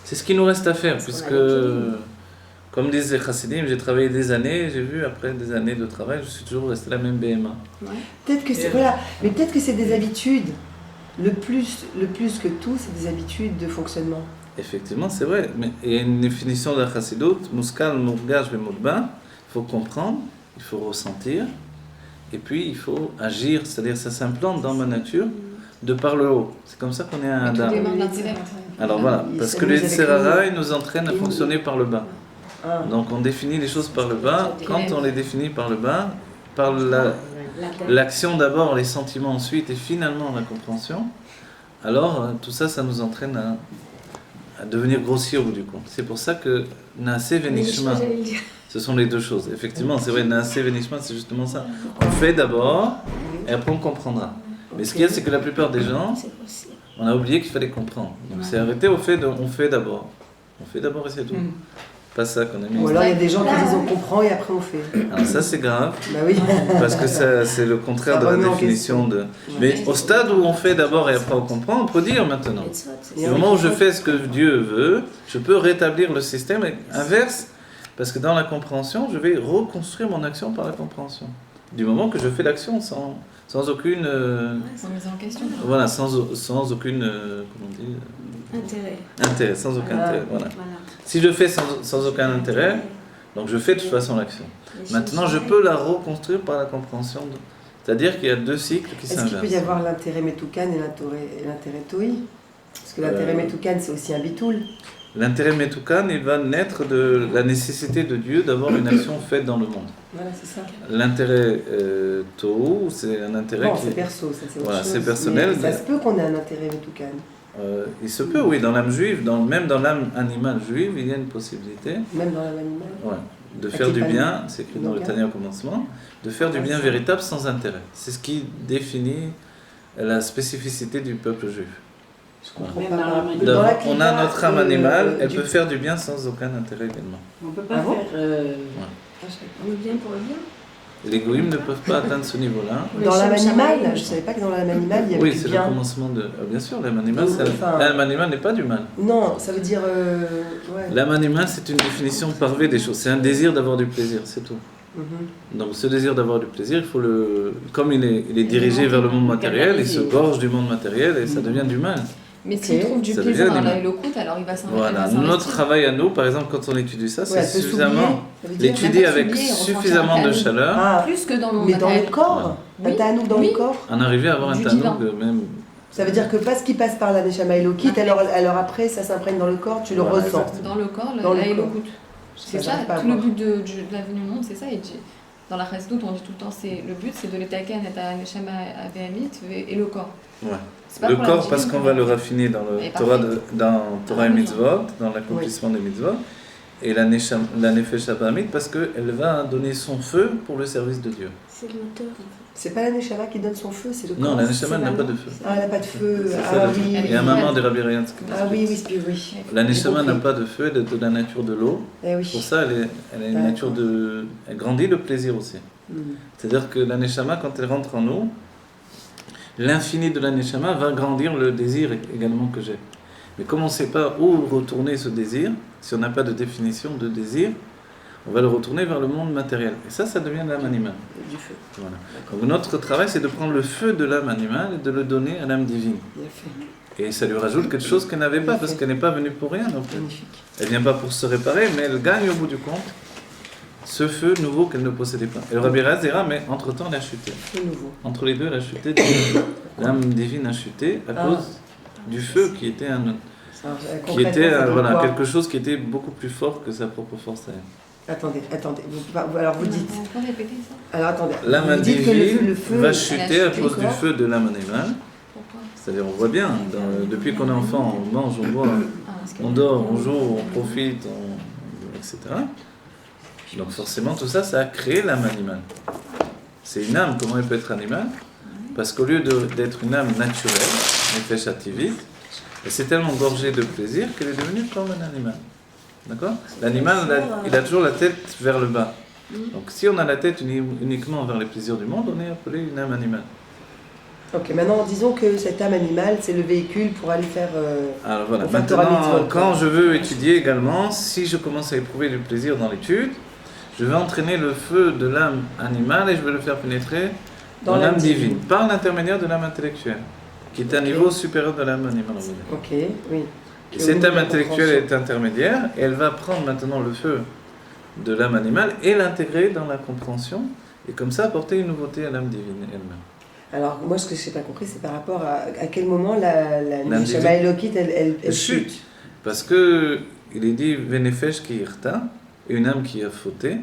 C'est ce qu'il nous reste à faire, Parce qu'on puisque, a l'habitude. comme disent les chassidim, j'ai travaillé des années, j'ai vu après des années de travail, je suis toujours resté la même BMA. Peut-être que c'est voilà, mais peut-être que c'est des habitudes. Le plus que tout, c'est des habitudes de fonctionnement. Effectivement, c'est vrai, mais il y a une définition de la chassidut, muskal, mourgaj, vemotba, il faut comprendre, il faut ressentir, et puis il faut agir, c'est-à-dire ça s'implante dans ma nature de par le haut. C'est comme ça qu'on est un Tout Adam. démarre de l'intellect. Alors voilà, Il parce que s'amuse le avec Serara, nous. il nous entraîne à fonctionner par le bas. Ah. Donc on définit les choses par le bas. Quand on les définit par le bas, par l'action d'abord, les sentiments ensuite et finalement la compréhension, alors tout ça, ça nous entraîne à devenir grossier au bout du compte. C'est pour ça que Naase Venishma, ce sont les deux choses. Effectivement, c'est vrai, Naase Venishma, c'est justement ça. On fait d'abord et après on comprendra. Mais ce qu'il y a, c'est que la plupart des gens, on a oublié qu'il fallait comprendre. Donc c'est arrêté au fait de on fait d'abord. On fait d'abord et c'est tout. Pas ça qu'on a mis. Ou alors il y a des gens qui disent on comprend et après on fait. Alors ça c'est grave, Bah oui. parce que ça, c'est le contraire Ça de la remet en définition de... Mais au stade où on fait d'abord et après on comprend, on peut dire maintenant. Et Au moment où je fais ce que Dieu veut, je peux rétablir le système inverse, parce que dans la compréhension, je vais reconstruire mon action par la compréhension. Du moment que je fais l'action sans aucune... Sans mise en question. Voilà, sans aucune... comment on dit Intérêt. sans aucun Ah. intérêt, voilà. Si je fais sans aucun intérêt, donc je fais de toute façon l'action. Maintenant, je peux la reconstruire par la compréhension. C'est-à-dire qu'il y a deux cycles qui Est-ce qu'il peut y s'inversent. avoir l'intérêt Metoukan et l'intérêt Toi? Parce que l'intérêt Metoukan, c'est aussi un bitoul. L'intérêt Metoukan, il va naître de la nécessité de Dieu d'avoir une action faite dans le monde. Voilà, c'est ça. L'intérêt Tohu, c'est un intérêt Bon, qui... c'est perso, ça c'est autre Voilà, chose. c'est personnel, Mais ça mais- se peut qu'on ait un intérêt Metoukan. il se peut, oui, dans l'âme juive, même dans l'âme animale juive, il y a une possibilité Même dans l'animal. de faire du bien, c'est écrit dans le Donc, Tanya au commencement, de faire du bien véritable sans intérêt. C'est ce qui définit la spécificité du peuple juif. Je comprends Même pas. dans la Dans Donc, la on clipa, a notre âme animale, elle du- peut faire du bien sans aucun intérêt également. On peut pas Ah bon faire. Ah, je savais On est bien pour le bien. Les goïms ne peuvent pas atteindre ce niveau-là. pas. Dans l'âme animale, je savais pas que dans l'âme animale, il y avait Oui, du c'est le bien. commencement de... bien sûr, l'âme animale, Enfin- l'âme animale n'est pas du mal. Non, ça veut dire. Ouais. L'âme animale, c'est une définition parvée des choses. C'est un désir d'avoir du plaisir, c'est tout. Mhm. Donc ce désir d'avoir du plaisir, il faut comme il est dirigé vers le monde matériel, il se gorge du monde matériel et ça devient du mal. Mais s'il Ok. trouve du Ça plaisir devient dans des- la éloquente, alors il va s'investir. Voilà, notre travail à nous, par exemple, quand on étudie ça, Ouais, c'est elle peut suffisamment s'oublier, ça veut dire. l'étudier Même pas avec s'oublier, ressentir suffisamment un de calme. chaleur, Ah, Plus que dans le monde mais dans le matériel. corps. Oui. Un tanouk dans Oui. le corps. en arriver à avoir un Du tanouk divin. même. Ça veut dire que parce qu'il passe par la Neshama Elokit, alors après, ça s'imprègne dans le corps, tu le Voilà, ressens. Dans le corps, Dans le la corps. éloquente. C'est ça, j'arrive pas à tout le voir. but de la venue au monde, c'est ça. Et dans la Chassidut, on dit tout le temps, le but, c'est de l'étaken et à Neshama Avehamit et le corps. Ouais. C'est pas Le pour la corps, parce divine, qu'on va le raffiner dans le Et Torah, parfait. dans Torah et Ah oui. Mitzvot, dans l'accomplissement des Mitzvot, et la Nefesh Abahamit, parce qu'elle va donner son feu pour le service de Dieu. C'est le moteur. C'est pas la Neshama qui donne son feu, c'est le corps. Non, la Neshama n'a pas de feu. Ah, elle n'a pas de feu. C'est Ah ça, oui, il oui. y a un maman de Rabbi Ryan qui Ah oui, l'explique. oui. La Neshama J'ai n'a compris. pas de feu, elle est de la nature de l'eau. Eh oui. Pour ça, elle a une D'accord. nature de... Elle grandit le plaisir aussi. C'est-à-dire que la Neshama, quand elle rentre en nous, l'infini de la Neshama va grandir le désir également que j'ai. Mais comme on ne sait pas où retourner ce désir, si on n'a pas de définition de désir, on va le retourner vers le monde matériel. Et ça devient l'âme animale. Du feu. Voilà. Donc notre travail, c'est de prendre le feu de l'âme animale et de le donner à l'âme divine. Bien fait. Et ça lui rajoute quelque chose qu'elle n'avait pas, parce qu'elle n'est pas venue pour rien non plus. Magnifique. Elle vient pas pour se réparer, mais elle gagne au bout du compte ce feu nouveau qu'elle ne possédait pas. Et le Rabbi Raz dira, mais entre-temps, elle a chuté. C'est nouveau. Entre les deux, elle a chuté. L'âme divine a chuté à Ah. cause du feu qui était, Alors, concrètement, ça veut voilà, quoi quelque chose qui était beaucoup plus fort que sa propre force à elle. Attendez. Alors vous dites. On peut répéter ça? Alors attendez. L'âme Vous dites que divine le feu va chuter à chuté, cause du feu de l'âme animale. Pourquoi? C'est-à-dire, on voit bien, depuis qu'on est enfant, on mange, on boit, on dort, on joue, on profite, etc. Donc forcément, tout ça, ça a créé l'âme animale. C'est une âme, comment elle peut être animale? Parce qu'au lieu d'être une âme naturelle, nefesh hativit, elle s'est tellement gorgée de plaisir qu'elle est devenue comme un animal. D'accord? L'animal, il a toujours la tête vers le bas. Donc si on a la tête uniquement vers les plaisirs du monde, on est appelé une âme animale. Ok, maintenant disons que cette âme animale, c'est le véhicule pour aller faire... Alors voilà, au facteur maintenant, mitzvot, quand je veux étudier également, si je commence à éprouver du plaisir dans l'étude, je vais entraîner le feu de l'âme animale et je vais le faire pénétrer dans l'âme divine, par l'intermédiaire de l'âme intellectuelle, qui est un niveau supérieur de l'âme animale. Ok, oui. Et cette âme intellectuelle est intermédiaire, et elle va prendre maintenant le feu de l'âme animale et l'intégrer dans la compréhension, et comme ça apporter une nouveauté à l'âme divine elle-même. Alors moi ce que je n'ai pas compris, c'est par rapport à quel moment la L'âme Neshama Elokit, elle chute. Parce que il est dit Venefesh ki irta, une âme qui a fauté,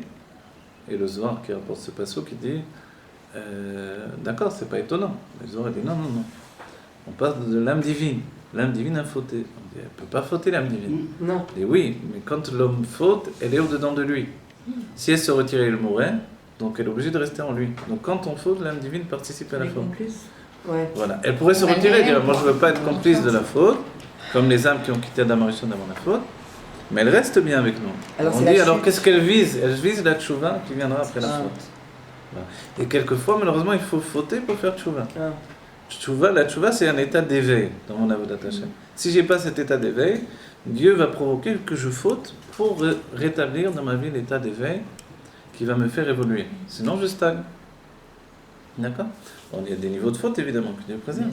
et le Zohar qui rapporte ce passage qui dit d'accord, c'est pas étonnant. Le Zohar dit non. On parle de l'âme divine. L'âme divine a fauté. On dit, elle ne peut pas fauter l'âme divine. Non. Et oui, mais quand l'homme faute, elle est au-dedans de lui. Si elle se retirait, elle mourrait, donc elle est obligée de rester en lui. Donc quand on faute, l'âme divine participe à la faute. Ouais. Voilà. Elle pourrait se retirer et dire, moi je ne veux pas être complice de la faute, comme les âmes qui ont quitté Adam Arishon avant la faute, mais elle reste bien avec nous. Alors, on dit, alors qu'est-ce qu'elle vise? Elle vise la tchouva qui viendra après la faute. Voilà. Et quelquefois, malheureusement, il faut fauter pour faire tchouva. La tchouva, c'est un état d'éveil dans mon avodat Hashem. Si je n'ai pas cet état d'éveil, Dieu va provoquer que je faute pour rétablir dans ma vie l'état d'éveil qui va me faire évoluer. Sinon, je stagne. D'accord? Bon, il y a des niveaux de faute, évidemment, que Dieu préserve.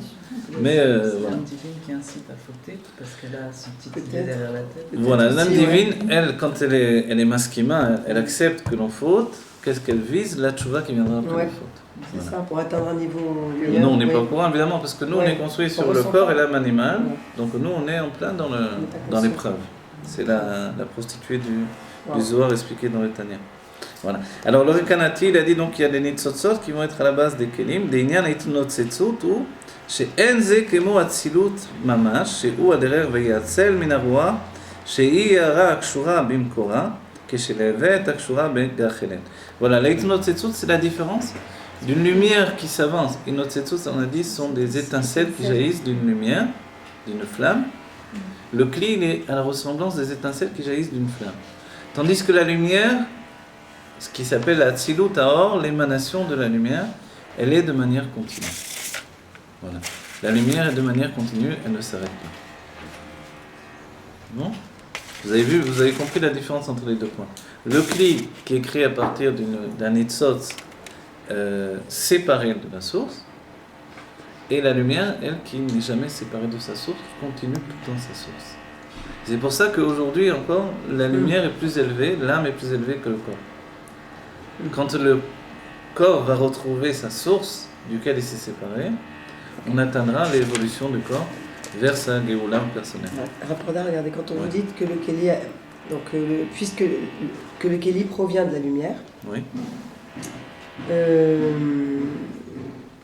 Mais c'est voilà. l'âme divine qui incite à fauter parce qu'elle a son petit idée derrière la tête. Voilà, l'âme divine, elle, quand elle est maskima, elle accepte que l'on faute. Qu'est-ce qu'elle vise? La tchouva qui viendra après la faute. C'est voilà. ça, pour atteindre un niveau meilleur. Nous, on n'est pas au courant, évidemment, parce que nous, on est construit sur le corps et l'âme animale. Donc, nous, on est en plein dans l'épreuve. C'est la prostituée du Zohar expliqué dans le Tanya. Voilà. Alors, le Rekanati, il a dit donc qu'il y a des nitzotzot qui vont être à la base des kelim, des inyan itnotzetzut, ou she'en ze kemo atzilut mamash, she'u aderer veyatzel min haruach, she'i yara akshura bimkora, kesheleve akshura begachelen. Voilà, la itnotzetzut, c'est la différence d'une lumière qui s'avance. Itnotzetzut, on a dit, sont des étincelles qui jaillissent d'une lumière, d'une flamme. Le kli, il est à la ressemblance des étincelles qui jaillissent d'une flamme. Tandis que la lumière, ce qui s'appelle la Tzilut Haor, l'émanation de la lumière, elle est de manière continue. Voilà. La lumière est de manière continue, elle ne s'arrête pas. Bon? Vous avez vu, vous avez compris la différence entre les deux points. Le Kli, qui est créé à partir d'un Nitzotz séparé de la source, et la lumière, elle, qui n'est jamais séparée de sa source, qui continue tout dans sa source. C'est pour ça qu'aujourd'hui encore, la lumière est plus élevée, l'âme est plus élevée que le corps. Quand le corps va retrouver sa source, duquel il s'est séparé, on atteindra l'évolution du corps vers sa Géoula personnelle. Rapporda, regardez, quand on vous dit que le Kéli, puisque le Kéli provient de la lumière, oui.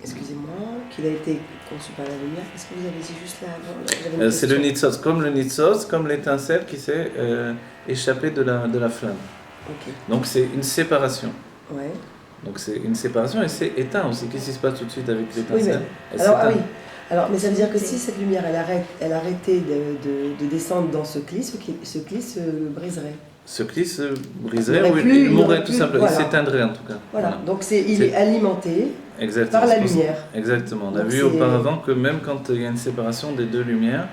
Excusez-moi, qu'il a été conçu par la lumière, est-ce que vous avez dit juste là avant c'est le Nitzotz, comme l'étincelle qui s'est échappée de la flamme. Okay. Donc c'est une séparation. Ouais. Donc c'est une séparation et c'est éteint aussi. Qu'est-ce qui se passe tout de suite avec l'étincelle? Alors, mais ça veut dire que si cette lumière elle arrêtait de descendre dans ce cli se briserait. Ce cli se briserait ou il mourrait tout simplement, il s'éteindrait en tout cas. Voilà, donc il est alimenté par la lumière. Exactement, on a donc vu auparavant que même quand il y a une séparation des deux lumières,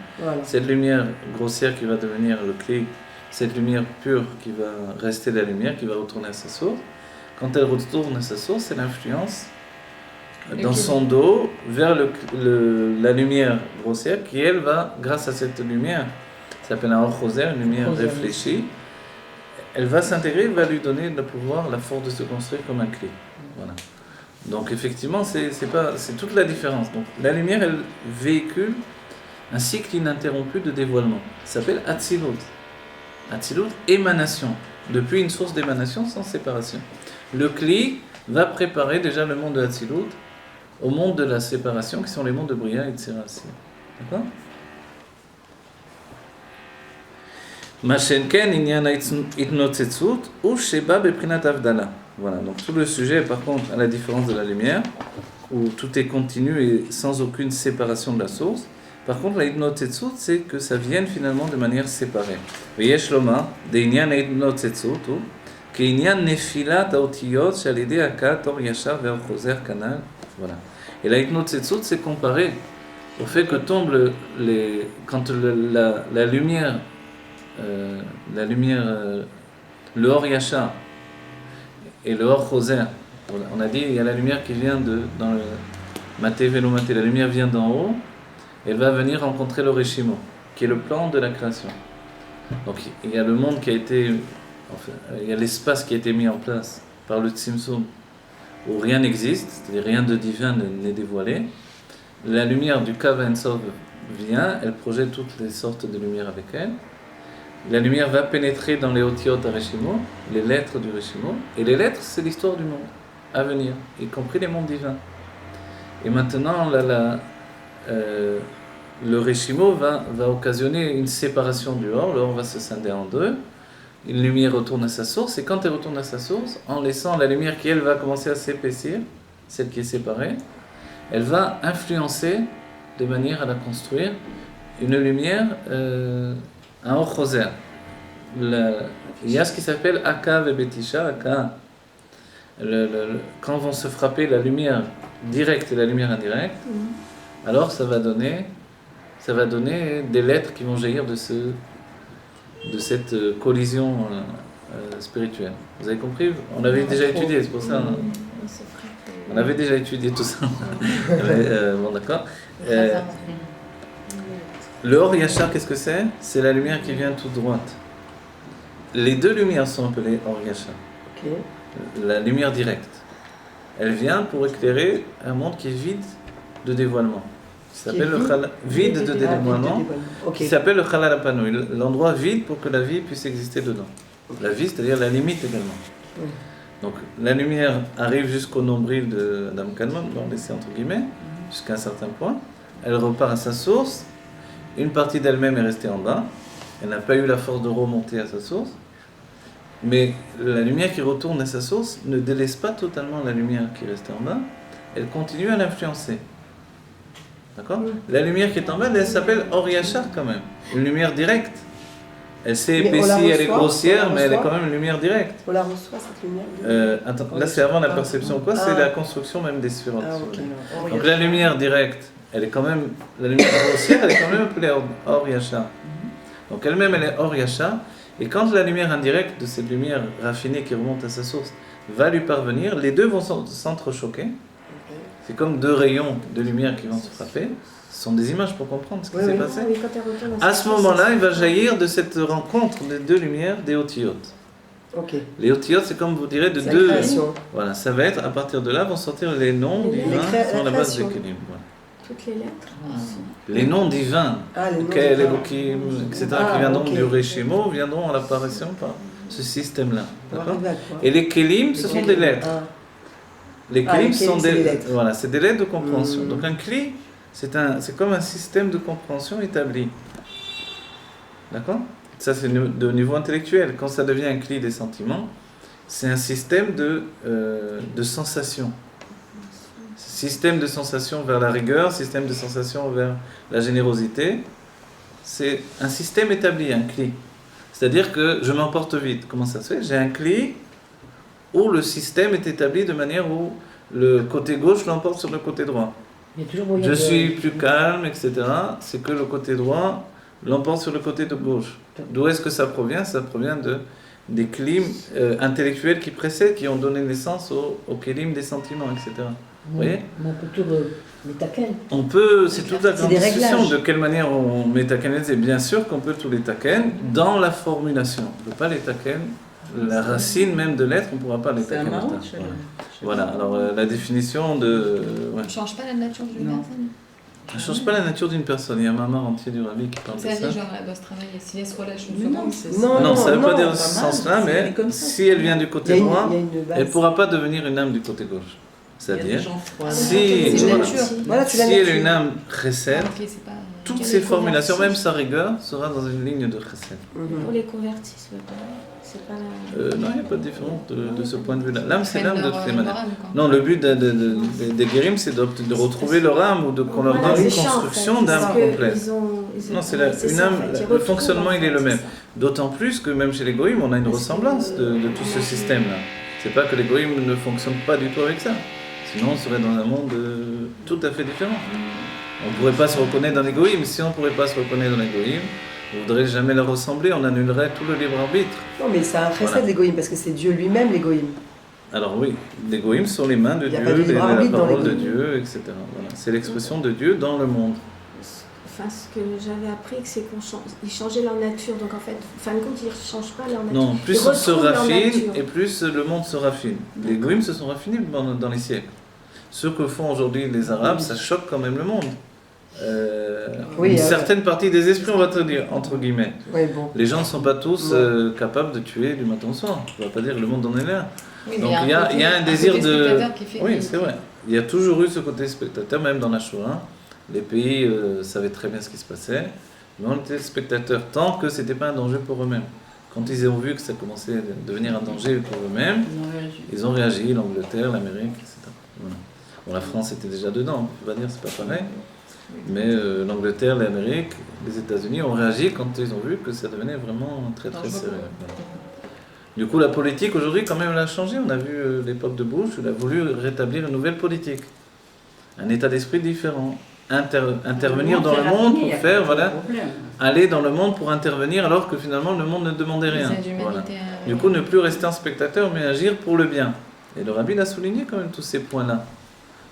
cette lumière grossière qui va devenir le cli, cette lumière pure qui va rester la lumière, qui va retourner à sa source, quand elle retourne à sa source, c'est l'influence dans son dos vers la lumière grossière qui, elle, va, grâce à cette lumière, ça s'appelle un orchoser, une lumière réfléchie, elle va s'intégrer, va lui donner le pouvoir, la force de se construire comme un clé. Voilà. Donc effectivement, c'est toute la différence. Donc la lumière, elle véhicule un cycle ininterrompu de dévoilement. Ça s'appelle Atzilut. Atzilut, émanation. depuis une source d'émanation sans séparation. Le Kli va préparer déjà le monde de Hatzilut au monde de la séparation, qui sont les mondes de Bria et de Tzirassia. D'accord? Mashenken inyan itnotzetzut ou sheba beprinat avdala. Voilà, donc tout le sujet, par contre, à la différence de la lumière, où tout est continu et sans aucune séparation de la source. Par contre, la itnotzetzut, c'est que ça vienne finalement de manière séparée. Veyesh loma, de inyan itnotzetzut, ki inyan nefilat haotiyot shalide akat or yashar ve'or choser kanal. Voilà. Et la itnotzetzut, c'est comparé au fait que tombe quand la lumière, le Or Yachar et le Or Choser. On a dit il y a la lumière qui vient dans le Maté Velo Maté. La lumière vient d'en haut, elle va venir rencontrer le Reshimo, qui est le plan de la création. Donc il y a le monde qui a été, enfin, il y a l'espace qui a été mis en place par le Tzimtzum, où rien n'existe, c'est-à-dire rien de divin n'est dévoilé. La lumière du Kav Ein Sof vient, elle projette toutes les sortes de lumière avec elle. La lumière va pénétrer dans les Otiot à Reshimo, les lettres du Reshimo, et les lettres, c'est l'histoire du monde à venir, y compris les mondes divins. Et maintenant, le Reshimo va occasionner une séparation du Or, le Or va se scinder en deux, une lumière retourne à sa source, et quand elle retourne à sa source, en laissant la lumière qui, elle, va commencer à s'épaissir, celle qui est séparée, elle va influencer de manière à la construire une lumière, un Or Choser. Il y a ce qui s'appelle Akav et Betisha. Akav, quand vont se frapper la lumière directe et la lumière indirecte, alors ça va donner des lettres qui vont jaillir de cette collision spirituelle. Vous avez compris? On avait déjà étudié, c'est pour ça. On avait déjà étudié tout ça. Bon, d'accord. Le Or Yachar, qu'est-ce que c'est? C'est la lumière qui vient toute droite. Les deux lumières sont appelées Or Yachar. Okay. La lumière directe. Elle vient pour éclairer un monde qui est vide de dévoilement. Qui s'appelle vide de dévoilement. Qui s'appelle le Chalal Apanoui, l'endroit vide pour que la vie puisse exister dedans. La vie, c'est-à-dire la limite également. Donc la lumière arrive jusqu'au nombril d'Adam Kadmon, on laissé entre guillemets, jusqu'à un certain point. Elle repart à sa source. Une partie d'elle-même est restée en bas. Elle n'a pas eu la force de remonter à sa source. Mais la lumière qui retourne à sa source ne délaisse pas totalement la lumière qui est restée en bas. Elle continue à l'influencer. D'accord? La lumière qui est en bas, elle s'appelle Or Yachar quand même. Une lumière directe. Elle s'est épaissie, elle est grossière, mais elle est quand même une lumière directe. On la reçoit cette lumière attends, là c'est avant la perception quoi, c'est la construction même des sphéroïdes. Donc la lumière directe, elle est quand même, la lumière grossière, elle est quand même appelée Or Yachar. Donc elle-même, elle est Or Yachar. Et quand la lumière indirecte de cette lumière raffinée qui remonte à sa source va lui parvenir, les deux vont s'entrechoquer. C'est comme deux rayons de lumière qui vont se frapper. Ce sont des images pour comprendre ce qui s'est passé. À ce moment-là, il va jaillir de cette rencontre des deux lumières des Otiyot. Les Otiyot, c'est comme vous direz de deux. Voilà, ça va être, à partir de là, vont sortir les noms divins sur la base d'équilibre. Voilà. Toutes les lettres. Les noms divins, Kel, Elohim, etc., qui viendront du Reshimo, viendront à l'apparition par ce système-là. D'accord ? Et les Kelim, ce sont des lettres. Les Kelim sont des lettres. Voilà, c'est des lettres de compréhension. Donc un Kli, c'est comme un système de compréhension établi. D'accord ? Ça, c'est de niveau intellectuel. Quand ça devient un Kli des sentiments, c'est un système de sensations. Système de sensation vers la rigueur, système de sensation vers la générosité. C'est un système établi, un Kli. C'est-à-dire que je m'emporte vite. Comment ça se fait ? J'ai un Kli où le système est établi de manière où le côté gauche l'emporte sur le côté droit. Je suis plus calme, etc. C'est que le côté droit l'emporte sur le côté de gauche. D'où est-ce que ça provient ? Ça provient des klims intellectuels qui précèdent, qui ont donné naissance aux kelim des sentiments, etc. Vous voyez ? On peut tout métaken. On peut, c'est toute la grande discussion de quelle manière on métakenise. Et bien sûr qu'on peut tous les taken dans la formulation. On ne peut pas les taken, la racine même de l'être, on ne pourra pas les taken. Voilà, alors la définition de... On ne change pas la nature du lumière. Ça ne change pas la nature d'une personne. Il y a un mamar entier du rabbi qui parle de Ça ça. dit genre elle doit se travailler. Si elle se relâche une Mais non, seconde, c'est Non, ça ne veut pas dire pas ce mal, sens-là, c'est mais comme ça. si elle vient du côté droit, il y a une base. elle ne pourra pas devenir une âme du côté gauche. Il y a des C'est-à-dire, gens froids. si, c'est la voilà, nature. Voilà, c'est la si elle est nature. une âme chesed, ok, c'est pas. toutes Il y a ses des formulations, convertis. même sa rigueur, sera dans une ligne de chesed. Mhm. Pour les convertis, c'est pas la... Non, il n'y a pas de différence de ce point de vue-là. L'âme, c'est l'âme de toutes les manières. Leur âme, quoi. Non, le but des guérims, c'est de retrouver leur âme ou qu'on leur Voilà, donne une c'est chiant, en construction fait, d'âme parce que complète. ils Non, c'est ouais, une ça, âme, en fait. Ils le retrouvent, fonctionnement, en il est fait, le même. c'est ça. D'autant plus que même chez les goïms, on a une Parce ressemblance que- de tout ce système-là. C'est pas que les goïms ne fonctionnent pas du tout avec ça. Sinon, on serait dans un monde tout à fait différent. On ne pourrait pas se reconnaître dans les goïms. Si on ne pourrait pas se reconnaître dans les goïms, on ne voudrait jamais leur ressembler, on annulerait tout le libre arbitre. Non, mais c'est un chesed, Voilà. l'égoïme, parce que c'est Dieu lui-même, l'égoïme. Alors oui, les goïms sont les mains de Il y a Dieu, pas de libre la arbitre dans les parole de goïms. Dieu, etc. Voilà. C'est l'expression de Dieu dans le monde. Enfin, ce que j'avais appris, c'est qu'ils changeaient leur nature. Donc en fait, en fin de compte, ils ne changent pas leur nature. Non, plus Ils on se retrouvent leur raffine nature. et plus le monde se raffine. Les goïms se sont raffinés dans les siècles. Ce que font aujourd'hui les Arabes, ça choque quand même le monde. Oui, Une certaine partie des esprits, on va te dire, entre guillemets. Oui, bon. Les gens ne sont pas tous capables de tuer du matin au soir. On ne va pas dire que le monde en est là. Oui, mais Donc il y a un côté désir de... spectateur qui fait Oui, que- c'est vrai. Il y a toujours eu ce côté spectateur, même dans la Shoah. Les pays savaient très bien ce qui se passait, mais on était spectateurs tant que ce n'était pas un danger pour eux-mêmes. Quand ils ont vu que ça commençait à devenir un danger pour eux-mêmes, ils ont réagi, l'Angleterre, l'Amérique, etc. Voilà. Bon, la France était déjà dedans, on peut pas dire c'est pas pareil, mais l'Angleterre, l'Amérique, les États-Unis ont réagi quand ils ont vu que ça devenait vraiment très très Dangereux. sérieux. Voilà. Du coup, la politique aujourd'hui, quand même, elle a changé. On a vu l'époque de Bush, il a voulu rétablir une nouvelle politique, un état d'esprit différent, intervenir dans le monde pour faire, voilà, aller dans le monde pour intervenir alors que finalement le monde ne demandait rien. Les aides Voilà. humanitaires. Du coup, ne plus rester un spectateur, mais agir pour le bien. Et le rabbi a souligné quand même tous ces points-là.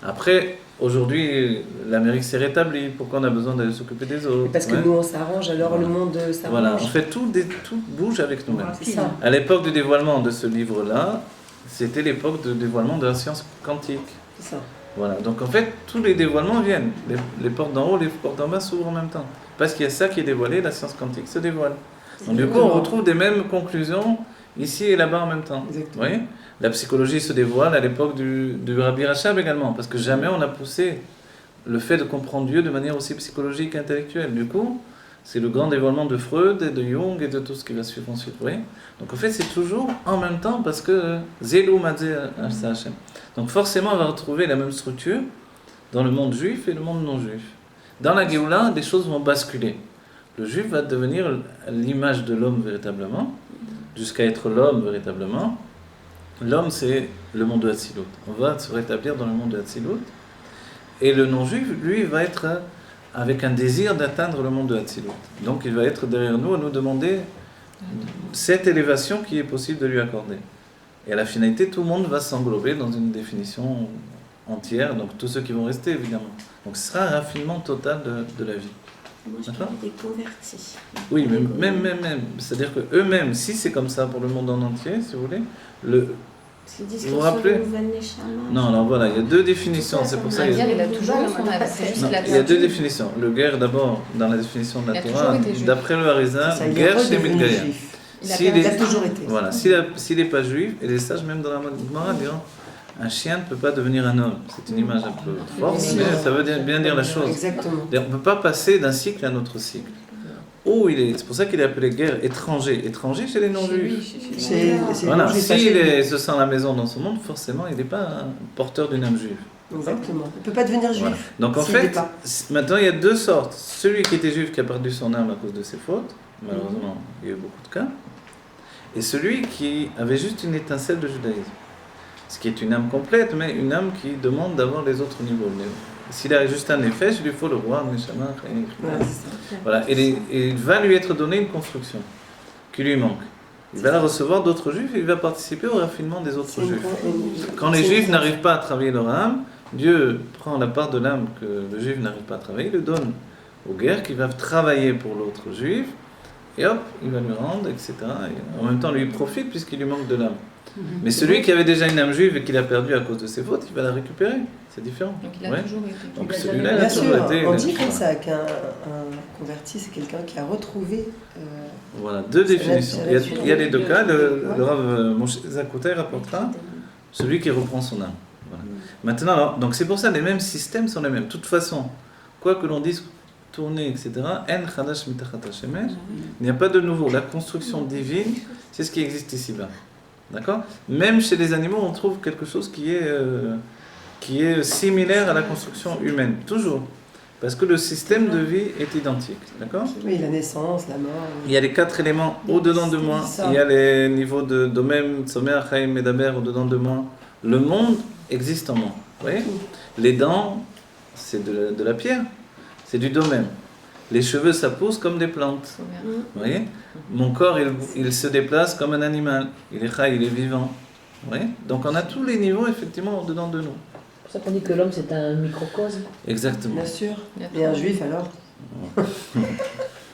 Après, aujourd'hui, l'Amérique s'est rétablie. Pourquoi on a besoin d'aller s'occuper des autres? Parce que Ouais. nous, on s'arrange, alors Voilà. le monde s'arrange. Voilà, en fait, tout bouge avec nous-mêmes. C'est ça. À l'époque du dévoilement de ce livre-là, c'était l'époque de dévoilement de la science quantique. C'est ça. Voilà, donc en fait, tous les dévoilements viennent. Les portes d'en haut, les portes d'en bas s'ouvrent en même temps. Parce qu'il y a ça qui est dévoilé, la science quantique se dévoile. Donc du coup, on retrouve des mêmes conclusions ici et là-bas en même temps. Exactement. Vous voyez? La psychologie se dévoile à l'époque du Rabbi Rachab également, parce que jamais on a poussé le fait de comprendre Dieu de manière aussi psychologique et intellectuelle. Du coup, c'est le grand dévoilement de Freud et de Jung et de tout ce qui va suivre ensuite. Vous voyez? Donc en fait, c'est toujours en même temps parce que Zélo Mazé Hashem. Donc forcément, on va retrouver la même structure dans le monde juif et le monde non juif. Dans la Géoula, des choses vont basculer. Le juif va devenir l'image de l'homme véritablement, jusqu'à être l'homme véritablement. L'homme, c'est le monde de Hatzilut. On va se rétablir dans le monde de Hatzilut. Et le non-juif, lui, va être avec un désir d'atteindre le monde de Hatzilut. Donc il va être derrière nous à nous demander cette élévation qui est possible de lui accorder. Et à la finalité, tout le monde va s'englober dans une définition entière, donc tous ceux qui vont rester, évidemment. Donc ce sera un raffinement total de la vie. Moi, je D'accord. parlais des convertis. Oui, mais même. C'est-à-dire qu'eux-mêmes, si c'est comme ça pour le monde en entier, si vous voulez, Parce qu'ils disent Vous vous qu'ils sont rappelez? de nouvelles Neshama. non, alors voilà, il y a deux définitions, c'est pour ça. Un Il y a, guerre, il a toujours eu son âme, c'est juste non, qu'il a il y a deux perdu. définitions. Le guerre, d'abord, dans la définition de Il la a Torah, toujours été juif. d'après le Harizal, Ça, il est guerre chez redevenu Midgaya. juif. Il a S'il perdu. Il a est, toujours été. voilà, s'il n'est pas juif, et les sages même dans la Gemara diront, un chien ne peut pas devenir un homme. C'est une image un peu forte, mais ça veut bien dire la chose. Exactement. On ne peut pas passer d'un cycle à un autre cycle. C'est pour ça qu'il est appelé guerre étranger. Étranger chez les non-juifs. C'est Voilà, non juif, pas s'il chez se sent à la maison dans ce monde, forcément, il n'est pas un porteur d'une âme juive. nous. Exactement. Il ne peut pas devenir juif. Voilà. Donc en s'il l'est fait, pas. maintenant il y a deux sortes. Celui qui était juif qui a perdu son âme à cause de ses fautes, malheureusement, il y a eu beaucoup de cas, et celui qui avait juste une étincelle de judaïsme. Ce qui est une âme complète, mais une âme qui demande d'avoir les autres niveaux. S'il a juste un effet, il lui faut le roi, Neshama, Ouais, c'est ça. voilà. Et il va lui être donné une construction qui lui manque. Il va la recevoir d'autres juifs et il va participer au raffinement des autres C'est une- juifs. une- Quand les c'est juifs une- n'arrivent pas à travailler leur âme, Dieu prend la part de l'âme que le juif n'arrive pas à travailler, il le donne aux guerres qui va travailler pour l'autre juif, et hop, il va lui rendre, etc. Et en même temps, lui il profite puisqu'il lui manque de l'âme. Mais celui qui avait déjà une âme juive et qui l'a perdue à cause de ses fautes, il va la récupérer. C'est différent. Donc il a Ouais. toujours été. Donc celui-là, il Bien a toujours sûr, été. on dit comme ça qu'un converti, c'est quelqu'un qui a retrouvé. Voilà, deux C'est définitions. la- Il y a les deux cas. Le Rav Moshe Zakoutai rapportera celui qui reprend son âme. Voilà. Maintenant, alors, donc c'est pour ça les mêmes systèmes sont les mêmes. De toute façon, quoi que l'on dise, tourner, etc., En Chadash Mitachat Hashemesh, il n'y a pas de nouveau. La construction divine, c'est ce qui existe ici-bas. D'accord ? Même chez les animaux, on trouve quelque chose qui est similaire à la construction humaine. Toujours. Parce que le système de vie est identique. D'accord ? Oui, la naissance, la mort. Il y a les 4 éléments au-dedans de moi. Ça. Il y a les niveaux de Domem, Tzomer, Chaim, Medaber au-dedans de moi. Le monde existe en moi. Vous voyez ? Les dents, c'est de la pierre. C'est du Domem. Les cheveux, ça pousse comme des plantes. Vous voyez ? Mon corps, il se déplace comme un animal. Il est chai, il est vivant. Vous voyez ? Donc on a tous les niveaux, effectivement, au-dedans de nous. C'est pour ça qu'on dit que l'homme c'est un microcosme. Exactement. Bien sûr. Et un juif alors?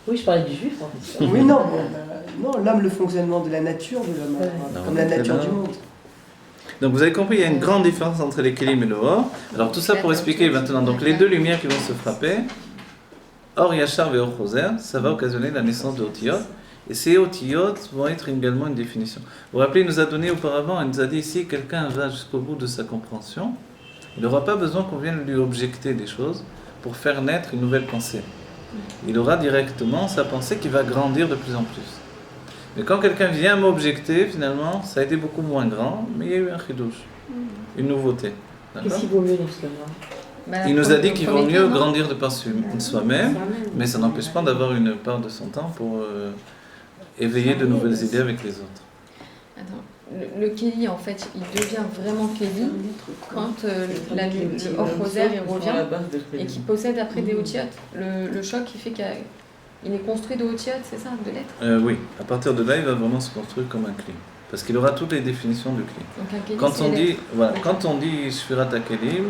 Oui, je parlais du juif en fait. Oui, non, non, l'homme, le fonctionnement de la nature de l'homme, Ouais. comme la nature du monde. Donc vous avez compris, il y a une grande différence entre les kélim et le or. Alors tout ça pour expliquer maintenant, donc les deux lumières qui vont se frapper, or yachar et or choser, ça va occasionner la naissance de otiyot. Et ces otiyot vont être également une définition. Vous vous rappelez, il nous a donné auparavant, il nous a dit, si quelqu'un va jusqu'au bout de sa compréhension, il n'aura pas besoin qu'on vienne lui objecter des choses pour faire naître une nouvelle pensée. Il aura directement sa pensée qui va grandir de plus en plus. Mais quand quelqu'un vient m'objecter, finalement, ça a été beaucoup moins grand, mais il y a eu un chidouche, une nouveauté. D'accord ? Qu'est-ce qu'il vaut mieux dans ce cas-là? Il nous a dit qu'il vaut mieux grandir de par soi-même, mais ça n'empêche pas d'avoir une part de son temps pour éveiller de nouvelles idées avec les autres. Attends, le Kéli, en fait, il devient vraiment Kéli quand le Or-Roser il revient et qu'il possède après des Otiyot. Le choc qui fait qu'il est construit de Otiyot, c'est ça, de lettres? Oui, à partir de là, il va vraiment se construire comme un cli. Parce qu'il aura toutes les définitions du cli. Donc un Kéli, Quand c'est on les dit, lettres. voilà, quand on dit Shfirat HaKelim,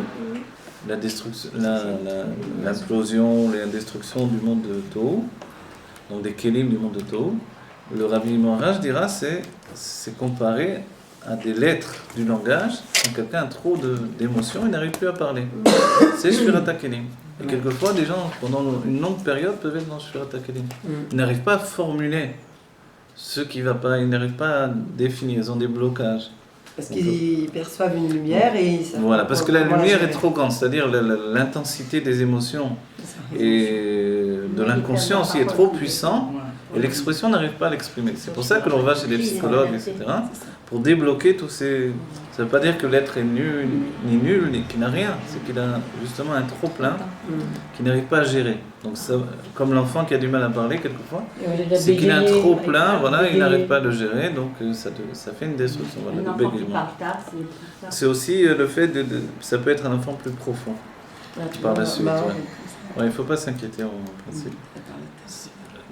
la destruction, l'implosion, la destruction du monde de Tohu, donc des Kélim du monde de Tohu, le Rabbi Moharaj dira c'est comparé à des lettres du langage. Quand quelqu'un a trop d'émotions, il n'arrive plus à parler. C'est Shfirat HaKelim. Et quelquefois, des gens, pendant une longue période, peuvent être dans Shfirat HaKelim. Ils n'arrivent pas à formuler ce qui ne va pas, ils n'arrivent pas à définir, ils ont des blocages. Parce qu'ils perçoivent une lumière et ils savent Voilà, pas parce que la comment lumière gérer. est trop grande, c'est-à-dire l'intensité des émotions et de l'inconscient aussi est trop puissant et l'expression n'arrive pas à l'exprimer. C'est pour ça que l'on va chez les psychologues, etc., pour débloquer tous ces... Ça ne veut pas dire que l'être est nul, ni qu'il n'a rien, c'est qu'il a justement un trop-plein qu'il n'arrive pas à gérer. Donc ça, comme l'enfant qui a du mal à parler quelquefois, c'est qu'il a un trop-plein, voilà, il n'arrive pas à le gérer, donc ça fait une destruction. Voilà, le bégaiement. C'est aussi le fait ça peut être un enfant plus profond par la suite. Ouais. Ouais, il ne faut pas s'inquiéter en principe.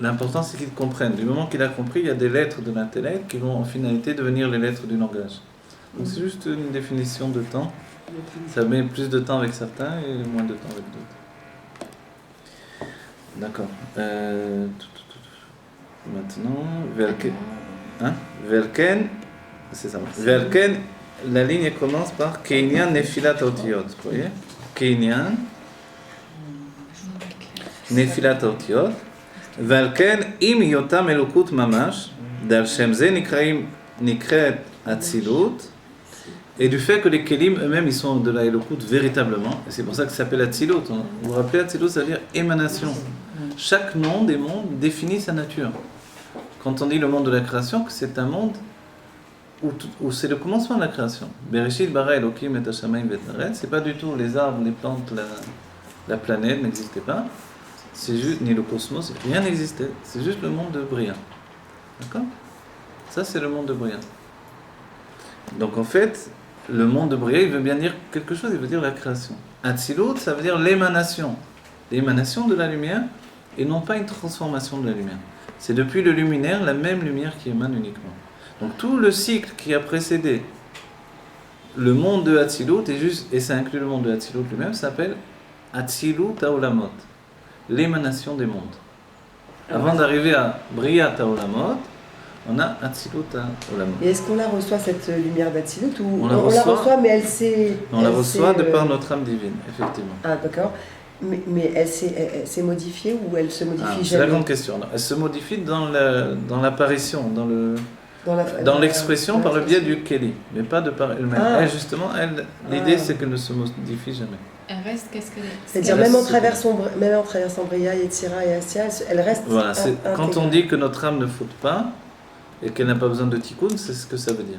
L'important c'est qu'il comprenne. Du moment qu'il a compris, il y a des lettres de l'intellect qui vont en finalité devenir les lettres du langage. Donc c'est juste une définition de temps. Ça met plus de temps avec certains et moins de temps avec d'autres. D'accord. Maintenant, Velken, c'est ça. Velken, la ligne commence par Keinian Nefilat Otiyot. Vous voyez? Keinian Nefilat Otiyot. Velken im yotam elokut mamash, dal shem ze nikret atzilut. Et du fait que les kelim eux-mêmes ils sont de la elokut véritablement, et c'est pour ça que ça s'appelle atzilut. Vous vous rappelez, atzilut, ça veut dire émanation. Chaque nom des mondes définit sa nature. Quand on dit le monde de la création, que c'est un monde où c'est le commencement de la création. Bereshit bara Elokim et hashamayim vet haaretz, c'est pas du tout les arbres, les plantes, la planète n'existait pas. C'est juste, ni le cosmos, rien n'existait. C'est juste le monde de Bria. D'accord ? Ça, c'est le monde de Bria. Donc en fait, le monde de Bria, il veut bien dire quelque chose, il veut dire la création. Atzilut, ça veut dire l'émanation. L'émanation de la lumière, et non pas une transformation de la lumière. C'est depuis le luminaire, la même lumière qui émane uniquement. Donc tout le cycle qui a précédé le monde de Atzilut, et ça inclut le monde de Atzilut lui-même, s'appelle Atzilut Haolamot, l'émanation des mondes. Avant d'arriver à Bria Haolamot, on a Atzilut à Olam. Et est-ce qu'on la reçoit, cette lumière d'Atsilut, ou On la reçoit, mais elle s'est... On la reçoit de par notre âme divine, effectivement. Ah, d'accord. Mais elle s'est modifiée ou elle se modifie C'est la jamais? grande question. Elle se modifie dans l'apparition, dans l'expression par le biais du Keli, mais pas de par elle-même. Elle, justement, l'idée c'est qu'elle ne se modifie jamais. Elle reste qu'est-ce qu'elle est. C'est-à-dire même en traversant Bria, Yetzira et Assia, elle reste. Voilà, quand on dit que notre âme ne faute pas et qu'elle n'a pas besoin de tikkun, c'est ce que ça veut dire.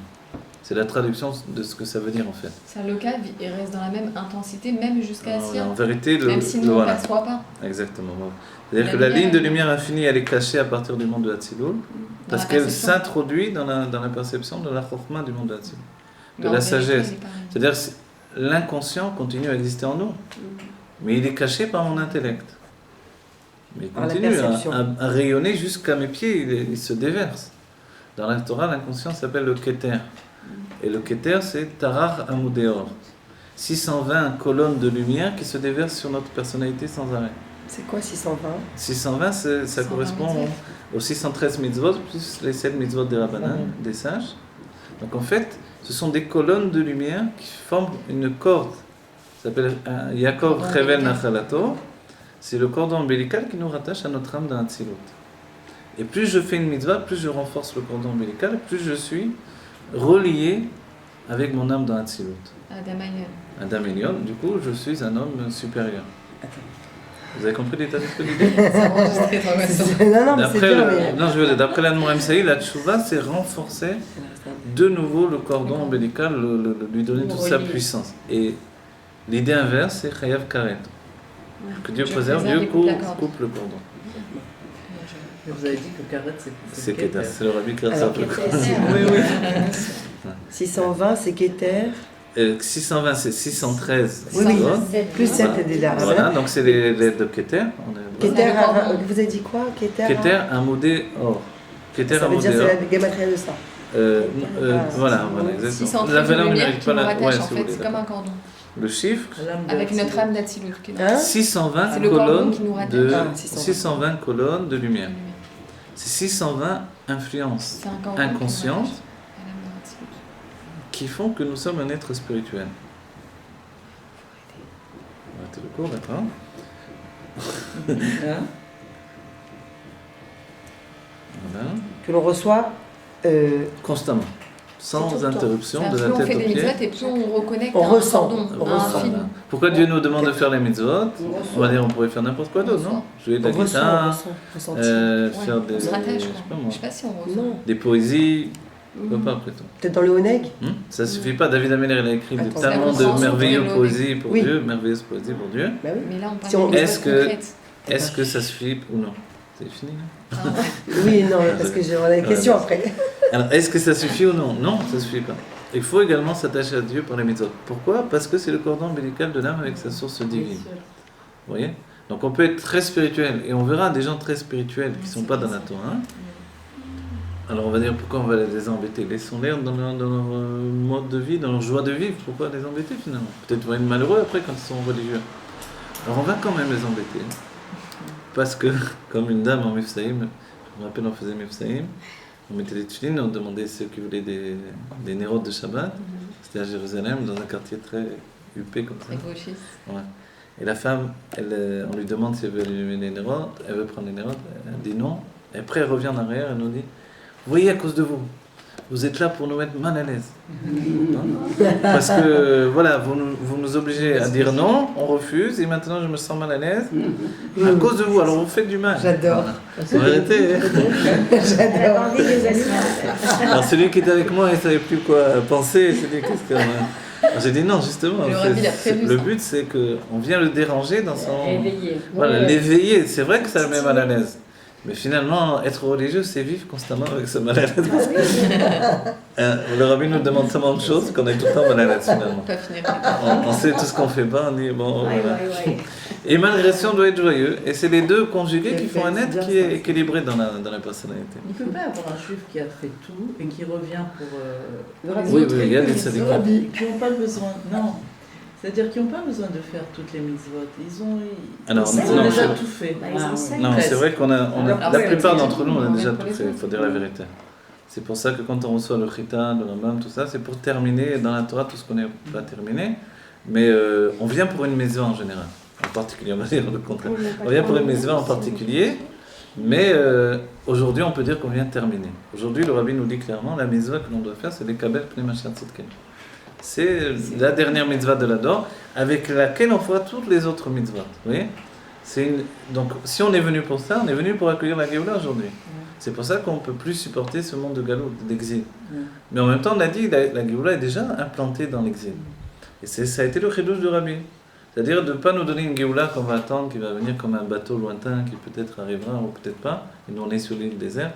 C'est la traduction de ce que ça veut dire en fait. C'est un local, il reste dans la même intensité, même jusqu'à Assia. En vérité, même si nous on ne perçoit pas. Exactement. C'est-à-dire que la ligne de lumière infinie, elle est cachée à partir du monde de Hatzilut, parce qu'elle s'introduit dans la perception de la chokma du monde de Hatzilut, de la sagesse. C'est-à-dire que l'inconscient continue à exister en nous, mais il est caché par mon intellect. Mais il continue à rayonner jusqu'à mes pieds, il se déverse. Dans la Torah, l'inconscient s'appelle le Keter. Et le Keter, c'est Tarar Amudéor. 620 colonnes de lumière qui se déversent sur notre personnalité sans arrêt. C'est quoi 620 620, ça correspond aux 613 mitzvot, plus les 7 mitzvot des rabbanan, des sages. Donc en fait, ce sont des colonnes de lumière qui forment une corde. Ça s'appelle Yaakov Chevel Nachalato. C'est le cordon ombilical qui nous rattache à notre âme dans Hatzilut. Et plus je fais une mitzvah, plus je renforce le cordon ombilical, plus je suis relié avec mon âme dans Hatzilut. Adam Elyon, du coup, je suis un homme supérieur. Attends. Vous avez compris l'état d'esprit de l'idée? D'après l'Admor Emsaï, la tchouva, c'est renforcer de nouveau le cordon ombilical, lui donner toute sa puissance. Et l'idée inverse, c'est Chayav Karet. Que Dieu préserve, Dieu coupe le cordon. Vous avez dit que Karet, c'est Keter. C'est le Rabbi Keter. Oui. 620, c'est Keter. 620, c'est 613. Oui, plus 7 des Dara. Voilà, donc c'est les lettres de Keter. Keter, vous avez dit quoi? Keter, Amoudé, Or. Keter, ça veut dire c'est la gamatria de ça. Voilà, exactement. La valeur numérique, pas la. Ouais, en fait, c'est comme un cordon. Le chiffre avec notre âme d'Atzilut. 620 colonnes de lumière. C'est 620 influences inconscientes qui font que nous sommes un être spirituel. On va arrêter le cours, d'accord? Voilà. Que l'on reçoit constamment, sans interruption, de la tête aux pieds. Plus on fait des mitzvot et plus on reconnecte à un cordon, à un fil. Pourquoi Dieu nous demande de faire les mitzvot? On va dire on pourrait faire n'importe quoi d'autre, non? Jouer de la guitare, faire des... Je sais pas si on ressent. Des poésies... Pas après tout. Peut-être dans le Honeg. Ça suffit pas. David Ameller il a écrit tellement de merveilleuses poésies pour Dieu, merveilleuses poésies pour Dieu. Bah oui. Mais là on parle est-ce que ça suffit ou non? C'est fini là. Oui, non, parce que j'aurai des questions après. Alors, est-ce que ça suffit ou non? Non, ça suffit pas. Il faut également s'attacher à Dieu par les mitzvot. Pourquoi? Parce que c'est le cordon ombilical de l'âme avec sa source divine. Vous voyez? Donc on peut être très spirituel et on verra des gens très spirituels qui ne sont pas dans la Torah. Alors on va dire pourquoi on va les embêter? Laissons-les dans leur mode de vie, dans leur joie de vivre. Pourquoi les embêter finalement? Peut-être qu'ils vont être malheureux après quand ils sont religieux. Alors on va quand même les embêter. Parce que, comme une dame en Mifsaïm, je me rappelle on faisait Mifsaïm, on mettait des tefilines, on demandait ceux qui voulaient des nérotes de Shabbat. C'était à Jérusalem, dans un quartier très huppé comme ça. Ouais. Et la femme, on lui demande si elle veut allumer les nérotes, elle veut prendre les nérotes, elle dit non. Et après elle revient en arrière, elle nous dit: vous voyez, à cause de vous, vous êtes là pour nous mettre mal à l'aise. Parce que, voilà, vous nous obligez à dire non, on refuse, et maintenant je me sens mal à l'aise. À cause de vous, alors vous faites du mal. J'adore. Arrêtez. J'adore. Alors celui qui était avec moi, il ne savait plus quoi penser. Qu'est-ce que... J'ai dit non, justement. Le but, c'est qu'on vient le déranger dans son... L'éveiller. Voilà, l'éveiller. C'est vrai que ça le met mal à l'aise. Mais finalement, être religieux, c'est vivre constamment avec ce mal à l'aise. Le rabbin nous demande tellement de choses qu'on est tout le temps mal à l'aise finalement. On sait tout ce qu'on fait pas, on dit bon, voilà. Et malgré ça, on doit être joyeux. Et c'est les deux conjugués qui font un être qui est équilibré dans la personnalité. Il ne peut pas y avoir un juif qui a fait tout et qui revient pour... Oui, il y a des syndicats. Qui n'ont pas besoin... Non. C'est-à-dire qu'ils n'ont pas besoin de faire toutes les mitzvot. Ils ont déjà tout fait. Non, c'est vrai qu'on a la plupart d'entre nous, on a déjà tout fait, il faut dire la vérité. C'est pour ça que quand on reçoit le Chita, le Rambam, tout ça, c'est pour terminer dans la Torah tout ce qu'on n'est pas terminé. Mais on vient pour une maison en général, en particulier, on va dire le contraire. On vient pour une maison en particulier, mais aujourd'hui on peut dire qu'on vient terminer. Aujourd'hui le Rabbi nous dit clairement, la mitzvah que l'on doit faire, c'est les Kabel Pnei Mashiach Tzidkenu. C'est la dernière mitzvah de l'Ador, avec laquelle on fera toutes les autres mitzvahs. Vous voyez ? Donc si on est venu pour ça, on est venu pour accueillir la Géoula aujourd'hui. C'est pour ça qu'on ne peut plus supporter ce monde de galop, d'exil. Mais en même temps, on a dit que la Géoula est déjà implantée dans l'exil. Et ça a été le chidouche du Rabbi. C'est-à-dire de ne pas nous donner une Géoula qu'on va attendre, qui va venir comme un bateau lointain, qui peut-être arrivera ou peut-être pas, et nous on est sur l'île déserte.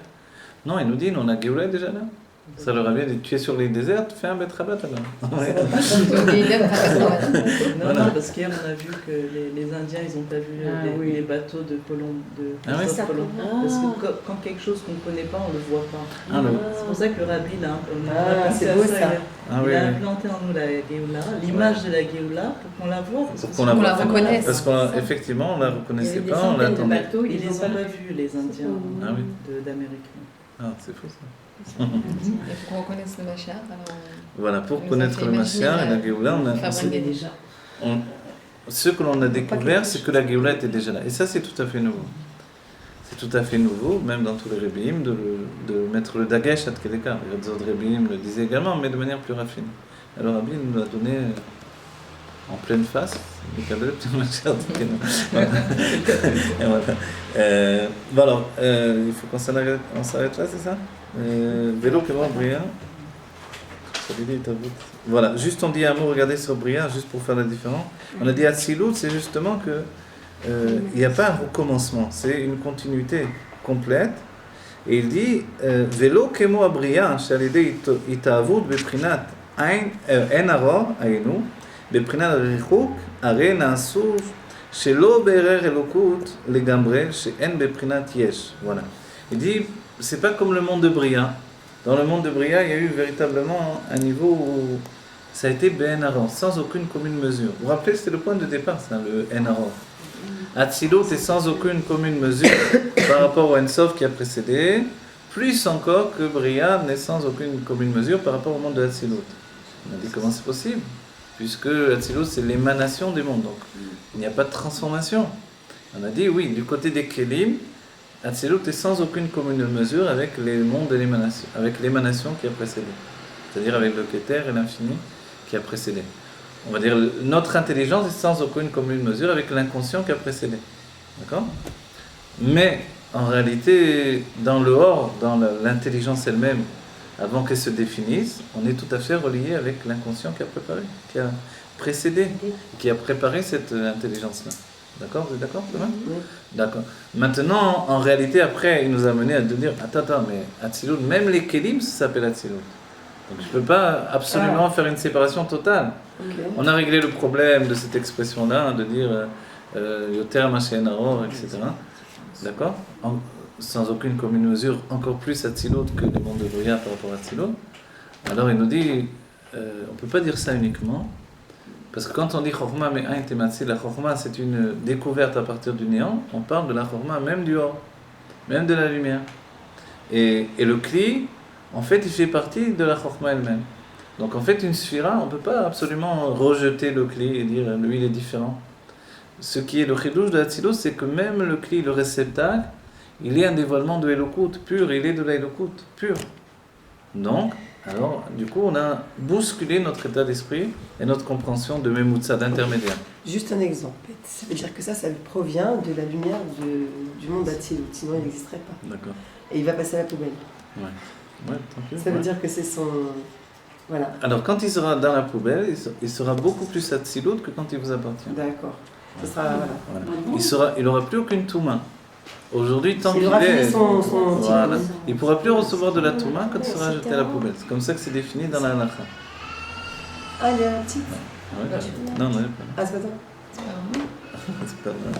Non, il nous dit, non, la Géoula est déjà là. Ça leur a dit, tu es sur l'île déserte, fais un bet rabat alors. Non, parce qu'hier on a vu que les Indiens, ils n'ont pas vu les bateaux de Colomb. Parce que quand quelque chose qu'on ne connaît pas, on ne le voit pas. C'est pour ça que le Rabbi, là, c'est beau ça. Il a implanté en nous la Géoula, l'image de la Géoula, pour qu'on la voie. Pour qu'on la reconnaisse. Parce qu'effectivement, on ne la reconnaissait pas, on l'attendait. Ils les ont pas vus, les Indiens d'Amérique. Ah, c'est faux ça. Et pour qu'on reconnaisse le Mashiach, voilà, pour connaître le Mashiach et la Géoula, ce que l'on a découvert, c'est que la Géoula était déjà là. Et ça, c'est tout à fait nouveau. C'est tout à fait nouveau, même dans tous les Rebbeim, de mettre le Dagesh à Tkeleka. Les autres Rebbeim le disaient également, mais de manière plus raffinée. Alors Rabbi nous l'a donné en pleine face, le Kabel Pnei Mashiach Tzidkenu. Alors, il faut qu'on s'arrête là, c'est ça? Vélo Kémo Bria. Voilà, juste on dit un mot, regardez sur Bria, juste pour faire la différence. On a dit Atzilut, c'est justement que il n'y a pas un recommencement, c'est une continuité complète. Et il dit Vélo Kémo Bria, Shalidé Itavud Beprinat En Aror Ainu, Beprinat Richouk, Are Naasur, Shelo Berer Elokut, Legambre, She'en Beprinat Yesh. Voilà. Il dit c'est pas comme le monde de Bria. Dans le monde de Bria, il y a eu véritablement un niveau où ça a été Ben Aron, sans aucune commune mesure. Vous vous rappelez, c'était le point de départ, ça, le En Aron. Atzilut est sans aucune commune mesure par rapport au En Sof qui a précédé, plus encore que Bria n'est sans aucune commune mesure par rapport au monde de Atzilut. On a dit comment c'est possible, puisque Atzilut c'est l'émanation des mondes, donc il n'y a pas de transformation. On a dit oui, du côté des Kélim, Atzilut est sans aucune commune mesure avec les mondes de l'émanation, avec l'émanation qui a précédé, c'est-à-dire avec le Keter et l'infini qui a précédé. On va dire notre intelligence est sans aucune commune mesure avec l'inconscient qui a précédé, d'accord ? Mais en réalité, dans le hors, dans l'intelligence elle-même, avant qu'elle se définisse, on est tout à fait relié avec l'inconscient qui a préparé, qui a précédé, qui a préparé cette intelligence-là. D'accord, vous êtes d'accord, demain ? Oui. D'accord. Maintenant, en réalité, après, il nous a mené à dire attends, mais Atzilut, même les Kélim, ça s'appelle Atzilut. Donc je ne peux pas absolument faire une séparation totale. Okay. On a réglé le problème de cette expression-là, de dire Yoter Mashen Aror, etc. D'accord ? Sans aucune commune mesure, encore plus Atzilut que les mondes de Bria par rapport à Atzilut. Alors il nous dit on ne peut pas dire ça uniquement. Parce que quand on dit Chokhmah me'ain tematzi, la Chokhmah c'est une découverte à partir du néant, on parle de la Chokhmah même du or, même de la lumière. Et le Kli, en fait, il fait partie de la Chokhmah elle-même. Donc en fait, une sphira, on ne peut pas absolument rejeter le Kli et dire lui il est différent. Ce qui est le chidouche de Atzilut, c'est que même le Kli, le réceptacle, il est un dévoilement de Elokut pur, il est de la Elokut pur. Donc, alors, du coup, on a bousculé notre état d'esprit et notre compréhension de Memutsa, d'intermédiaire. Juste un exemple. Ça veut dire que ça provient de la lumière du monde d'Atzilut, sinon il n'existerait pas. D'accord. Et il va passer à la poubelle. Ouais, tranquille. Ça veut dire que c'est son... Voilà. Alors, quand il sera dans la poubelle, il sera beaucoup plus Atzilut que quand il vous appartient. D'accord. Ça sera... Voilà. Il n'aura plus aucune Touma. Aujourd'hui, tant qu'il est, voilà. Il ne pourra plus recevoir de la Touma quand il sera jeté à la poubelle. C'est comme ça que c'est défini dans la halakha. Ah, il y a un petit Non, pas. Ah, c'est pas ça. C'est pas vrai.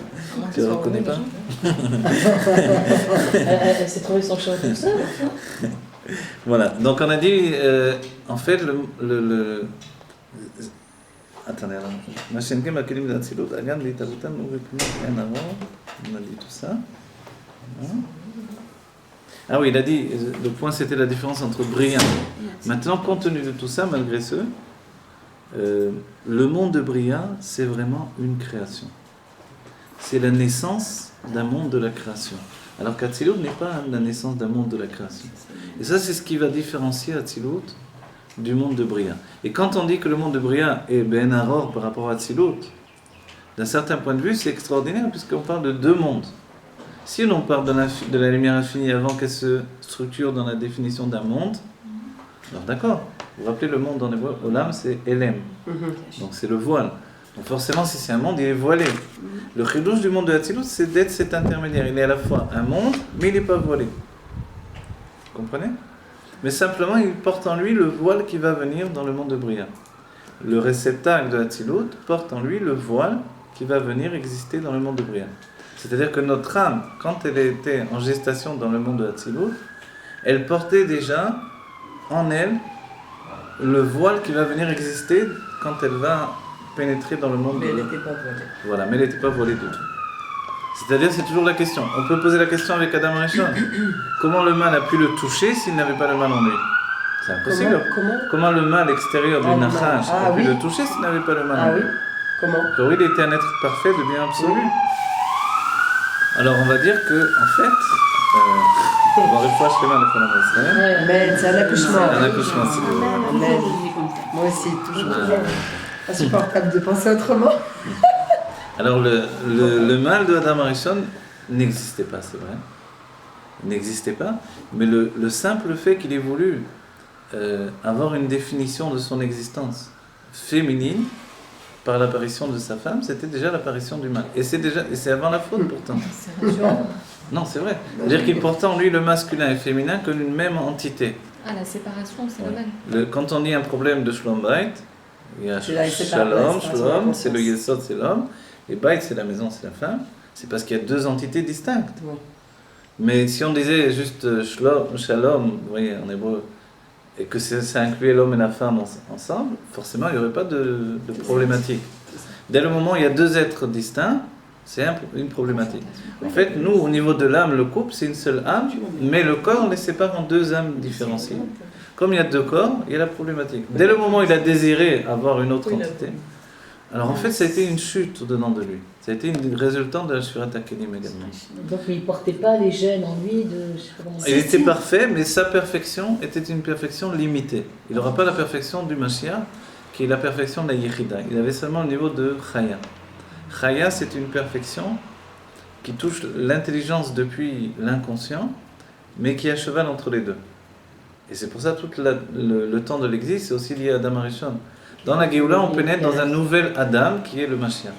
Tu ne le reconnais pas? Elle s'est trouvée son choix comme ça. Voilà, donc on a dit, en fait, attendez, alors. On a dit tout ça. Ah oui, il a dit, le point c'était la différence entre Bria. Maintenant, compte tenu de tout ça, malgré ce, le monde de Bria, c'est vraiment une création. C'est la naissance d'un monde de la création. Alors qu'Atzilut n'est pas la naissance d'un monde de la création. Et ça, c'est ce qui va différencier Atzilut du monde de Bria. Et quand on dit que le monde de Bria est Ben Aror par rapport à Atzilut, d'un certain point de vue, c'est extraordinaire puisqu'on parle de deux mondes. Si l'on parle de la lumière infinie avant qu'elle se structure dans la définition d'un monde, alors d'accord, vous vous rappelez le monde en hébreu, Olam c'est Elem, donc c'est le voile. Donc forcément si c'est un monde, il est voilé. Le chidouche du monde de Hatzilut, c'est d'être cet intermédiaire. Il est à la fois un monde, mais il n'est pas voilé. Vous comprenez? Mais simplement, il porte en lui le voile qui va venir dans le monde de Bria. Le réceptacle de Hatzilut porte en lui le voile qui va venir exister dans le monde de Bria. C'est-à-dire que notre âme, quand elle était en gestation dans le monde de Hatzilut, elle portait déjà en elle le voile qui va venir exister quand elle va pénétrer dans le monde. Mais elle n'était pas voilée. Voilà, mais elle n'était pas voilée du tout. C'est-à-dire, c'est toujours la question. On peut poser la question avec Adam Rishon. Comment le mal a pu le toucher s'il n'avait pas le mal en lui? C'est impossible. Comment le mal extérieur du Nachash a pu le toucher s'il n'avait pas le mal en lui? Comment? Car il était un être parfait, de bien absolu. Alors on va dire que, en fait, on va réfléchir à mais c'est un accouchement. Un accouchement, c'est Amen. Moi aussi, toujours. Insupportable de penser autrement. Alors le mal de Adam Arishon n'existait pas, c'est vrai. Il n'existait pas, mais le simple fait qu'il ait voulu avoir une définition de son existence féminine par l'apparition de sa femme, c'était déjà l'apparition du mal. Et c'est avant la faute pourtant. Non, c'est vrai. C'est-à-dire qu'il portait en lui le masculin et féminin comme une même entité. Ah, la séparation, c'est le mal. Quand on dit un problème de Shalom Bait, il y a Shalom, c'est le Yesod, c'est l'homme, et Bait, c'est la maison, c'est la femme. C'est parce qu'il y a deux entités distinctes. Mais si on disait juste Shalom, vous voyez, en hébreu, et que ça incluait l'homme et la femme ensemble, forcément, il n'y aurait pas de problématique. Dès le moment où il y a deux êtres distincts, c'est une problématique. En fait, nous, au niveau de l'âme, le couple, c'est une seule âme, mais le corps, on les sépare en deux âmes différenciées. Comme il y a deux corps, il y a la problématique. Dès le moment où il a désiré avoir une autre entité, alors en fait, ça a été une chute au-dedans de lui. Ça a été une résultante de la Shurat HaKelim également. Donc il ne portait pas les gènes en lui de... Il était parfait, mais sa perfection était une perfection limitée. Il n'aura pas la perfection du Mashiach, qui est la perfection de la Yechida. Il avait seulement le niveau de Chaya. Chaya, c'est une perfection qui touche l'intelligence depuis l'inconscient, mais qui est à cheval entre les deux. Et c'est pour ça tout le temps de l'exil, c'est aussi lié à Adam Arishon. Dans la Géoula, on pénètre dans un nouvel Adam qui est le Mashiach,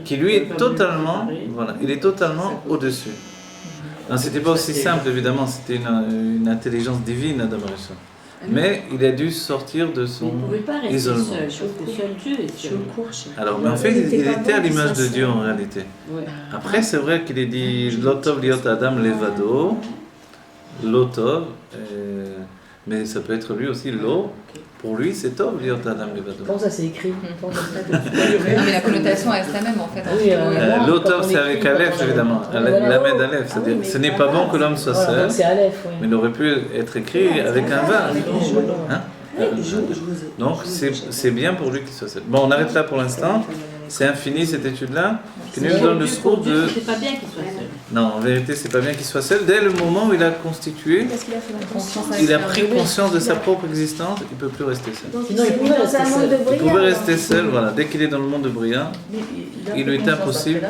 qui lui est totalement, voilà, il est totalement au-dessus. C'était pas aussi simple évidemment, c'était une intelligence divine Adam Arishon. Mais il a dû sortir de son isolement. Seul Dieu est seul. Alors, mais en fait, il était à l'image de Dieu en réalité. Après, c'est vrai qu'il est dit Lotov liot Adam levado, Lotov, mais ça peut être lui aussi Lo. Pour lui, c'est Tov liot Adam levado. Comment ça s'est écrit? Mais la connotation reste la même en fait. Lotov, c'est avec Aleph évidemment. Lamed Aleph, c'est-à-dire ce n'est pas bon que l'homme soit seul. Mais il aurait pu être écrit avec un vin. Donc c'est bien pour lui qu'il soit seul. Bon, on arrête là pour l'instant. C'est infini cette étude-là, qui nous donne le scoop de... C'est pas bien qu'il soit seul. Non, en vérité, c'est pas bien qu'il soit seul. Dès le moment où il a constitué, il a pris conscience de sa propre existence, il ne peut plus rester seul. Sinon, il pouvait rester seul. Il pouvait rester seul, voilà. Dès qu'il est dans le monde de Bria, il lui est impossible.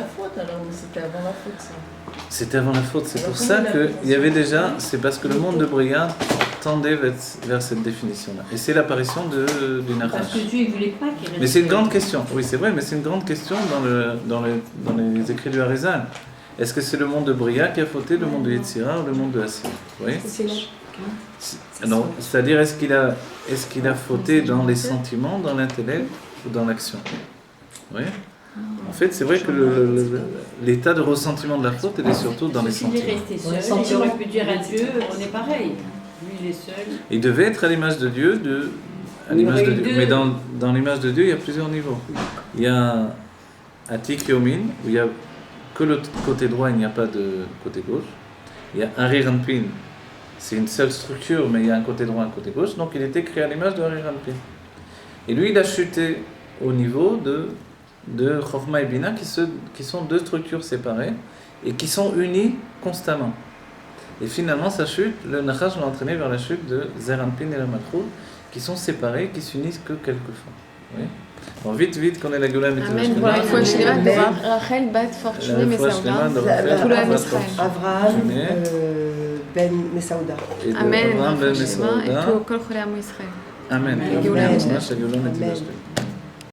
C'était avant la faute, ça. C'était avant la faute. C'est pour ça qu'il y avait déjà... C'est parce que le monde de Bria tendait vers cette définition-là. Et c'est l'apparition du Nachash. Parce que Dieu ne voulait pas qu'il reste. Mais c'est une grande question. Oui, c'est vrai, mais c'est une grande question dans les écrits du Harizal. Est-ce que c'est le monde de Bria qui a fauté, le monde de Yetzira ou le monde de Hassir? Oui. Non, c'est-à-dire est-ce qu'il a fauté dans les sentiments, dans l'intellect ou dans l'action? Oui. En fait, c'est vrai que l'état de ressentiment de la faute, elle est surtout dans les sentiments. S'il est resté seul, il aurait pu dire à Dieu, on est pareil. Lui, il est seul. Il devait être à l'image de Dieu, mais dans l'image de Dieu, il y a plusieurs niveaux. Il y a Atik Yomin, où il n'y a que le côté droit, il n'y a pas de côté gauche. Il y a Ari Ranpin, c'est une seule structure, mais il y a un côté droit, un côté gauche, donc il était créé à l'image de Hari Ranpin. Et lui, il a chuté au niveau de Chokhmah et Bina, qui sont deux structures séparées et qui sont unies constamment. Et finalement, sa chute, le Nachash l'a entraîné vers la chute de Zeir Anpin et la Malchut, qui sont séparés, qui s'unissent que quelquefois. Oui. Bon, vite, qu'on est la Goula Mitzvah. Amen. Voilà, il faut acheter de Rachel, Bat, Fortuné, Messaouda. Tout le Ham Israël. Avraham, Ben Messaouda. Amen. Amen. Et tout le Kol Chole Ham Israël. Amen. Amen. Amen.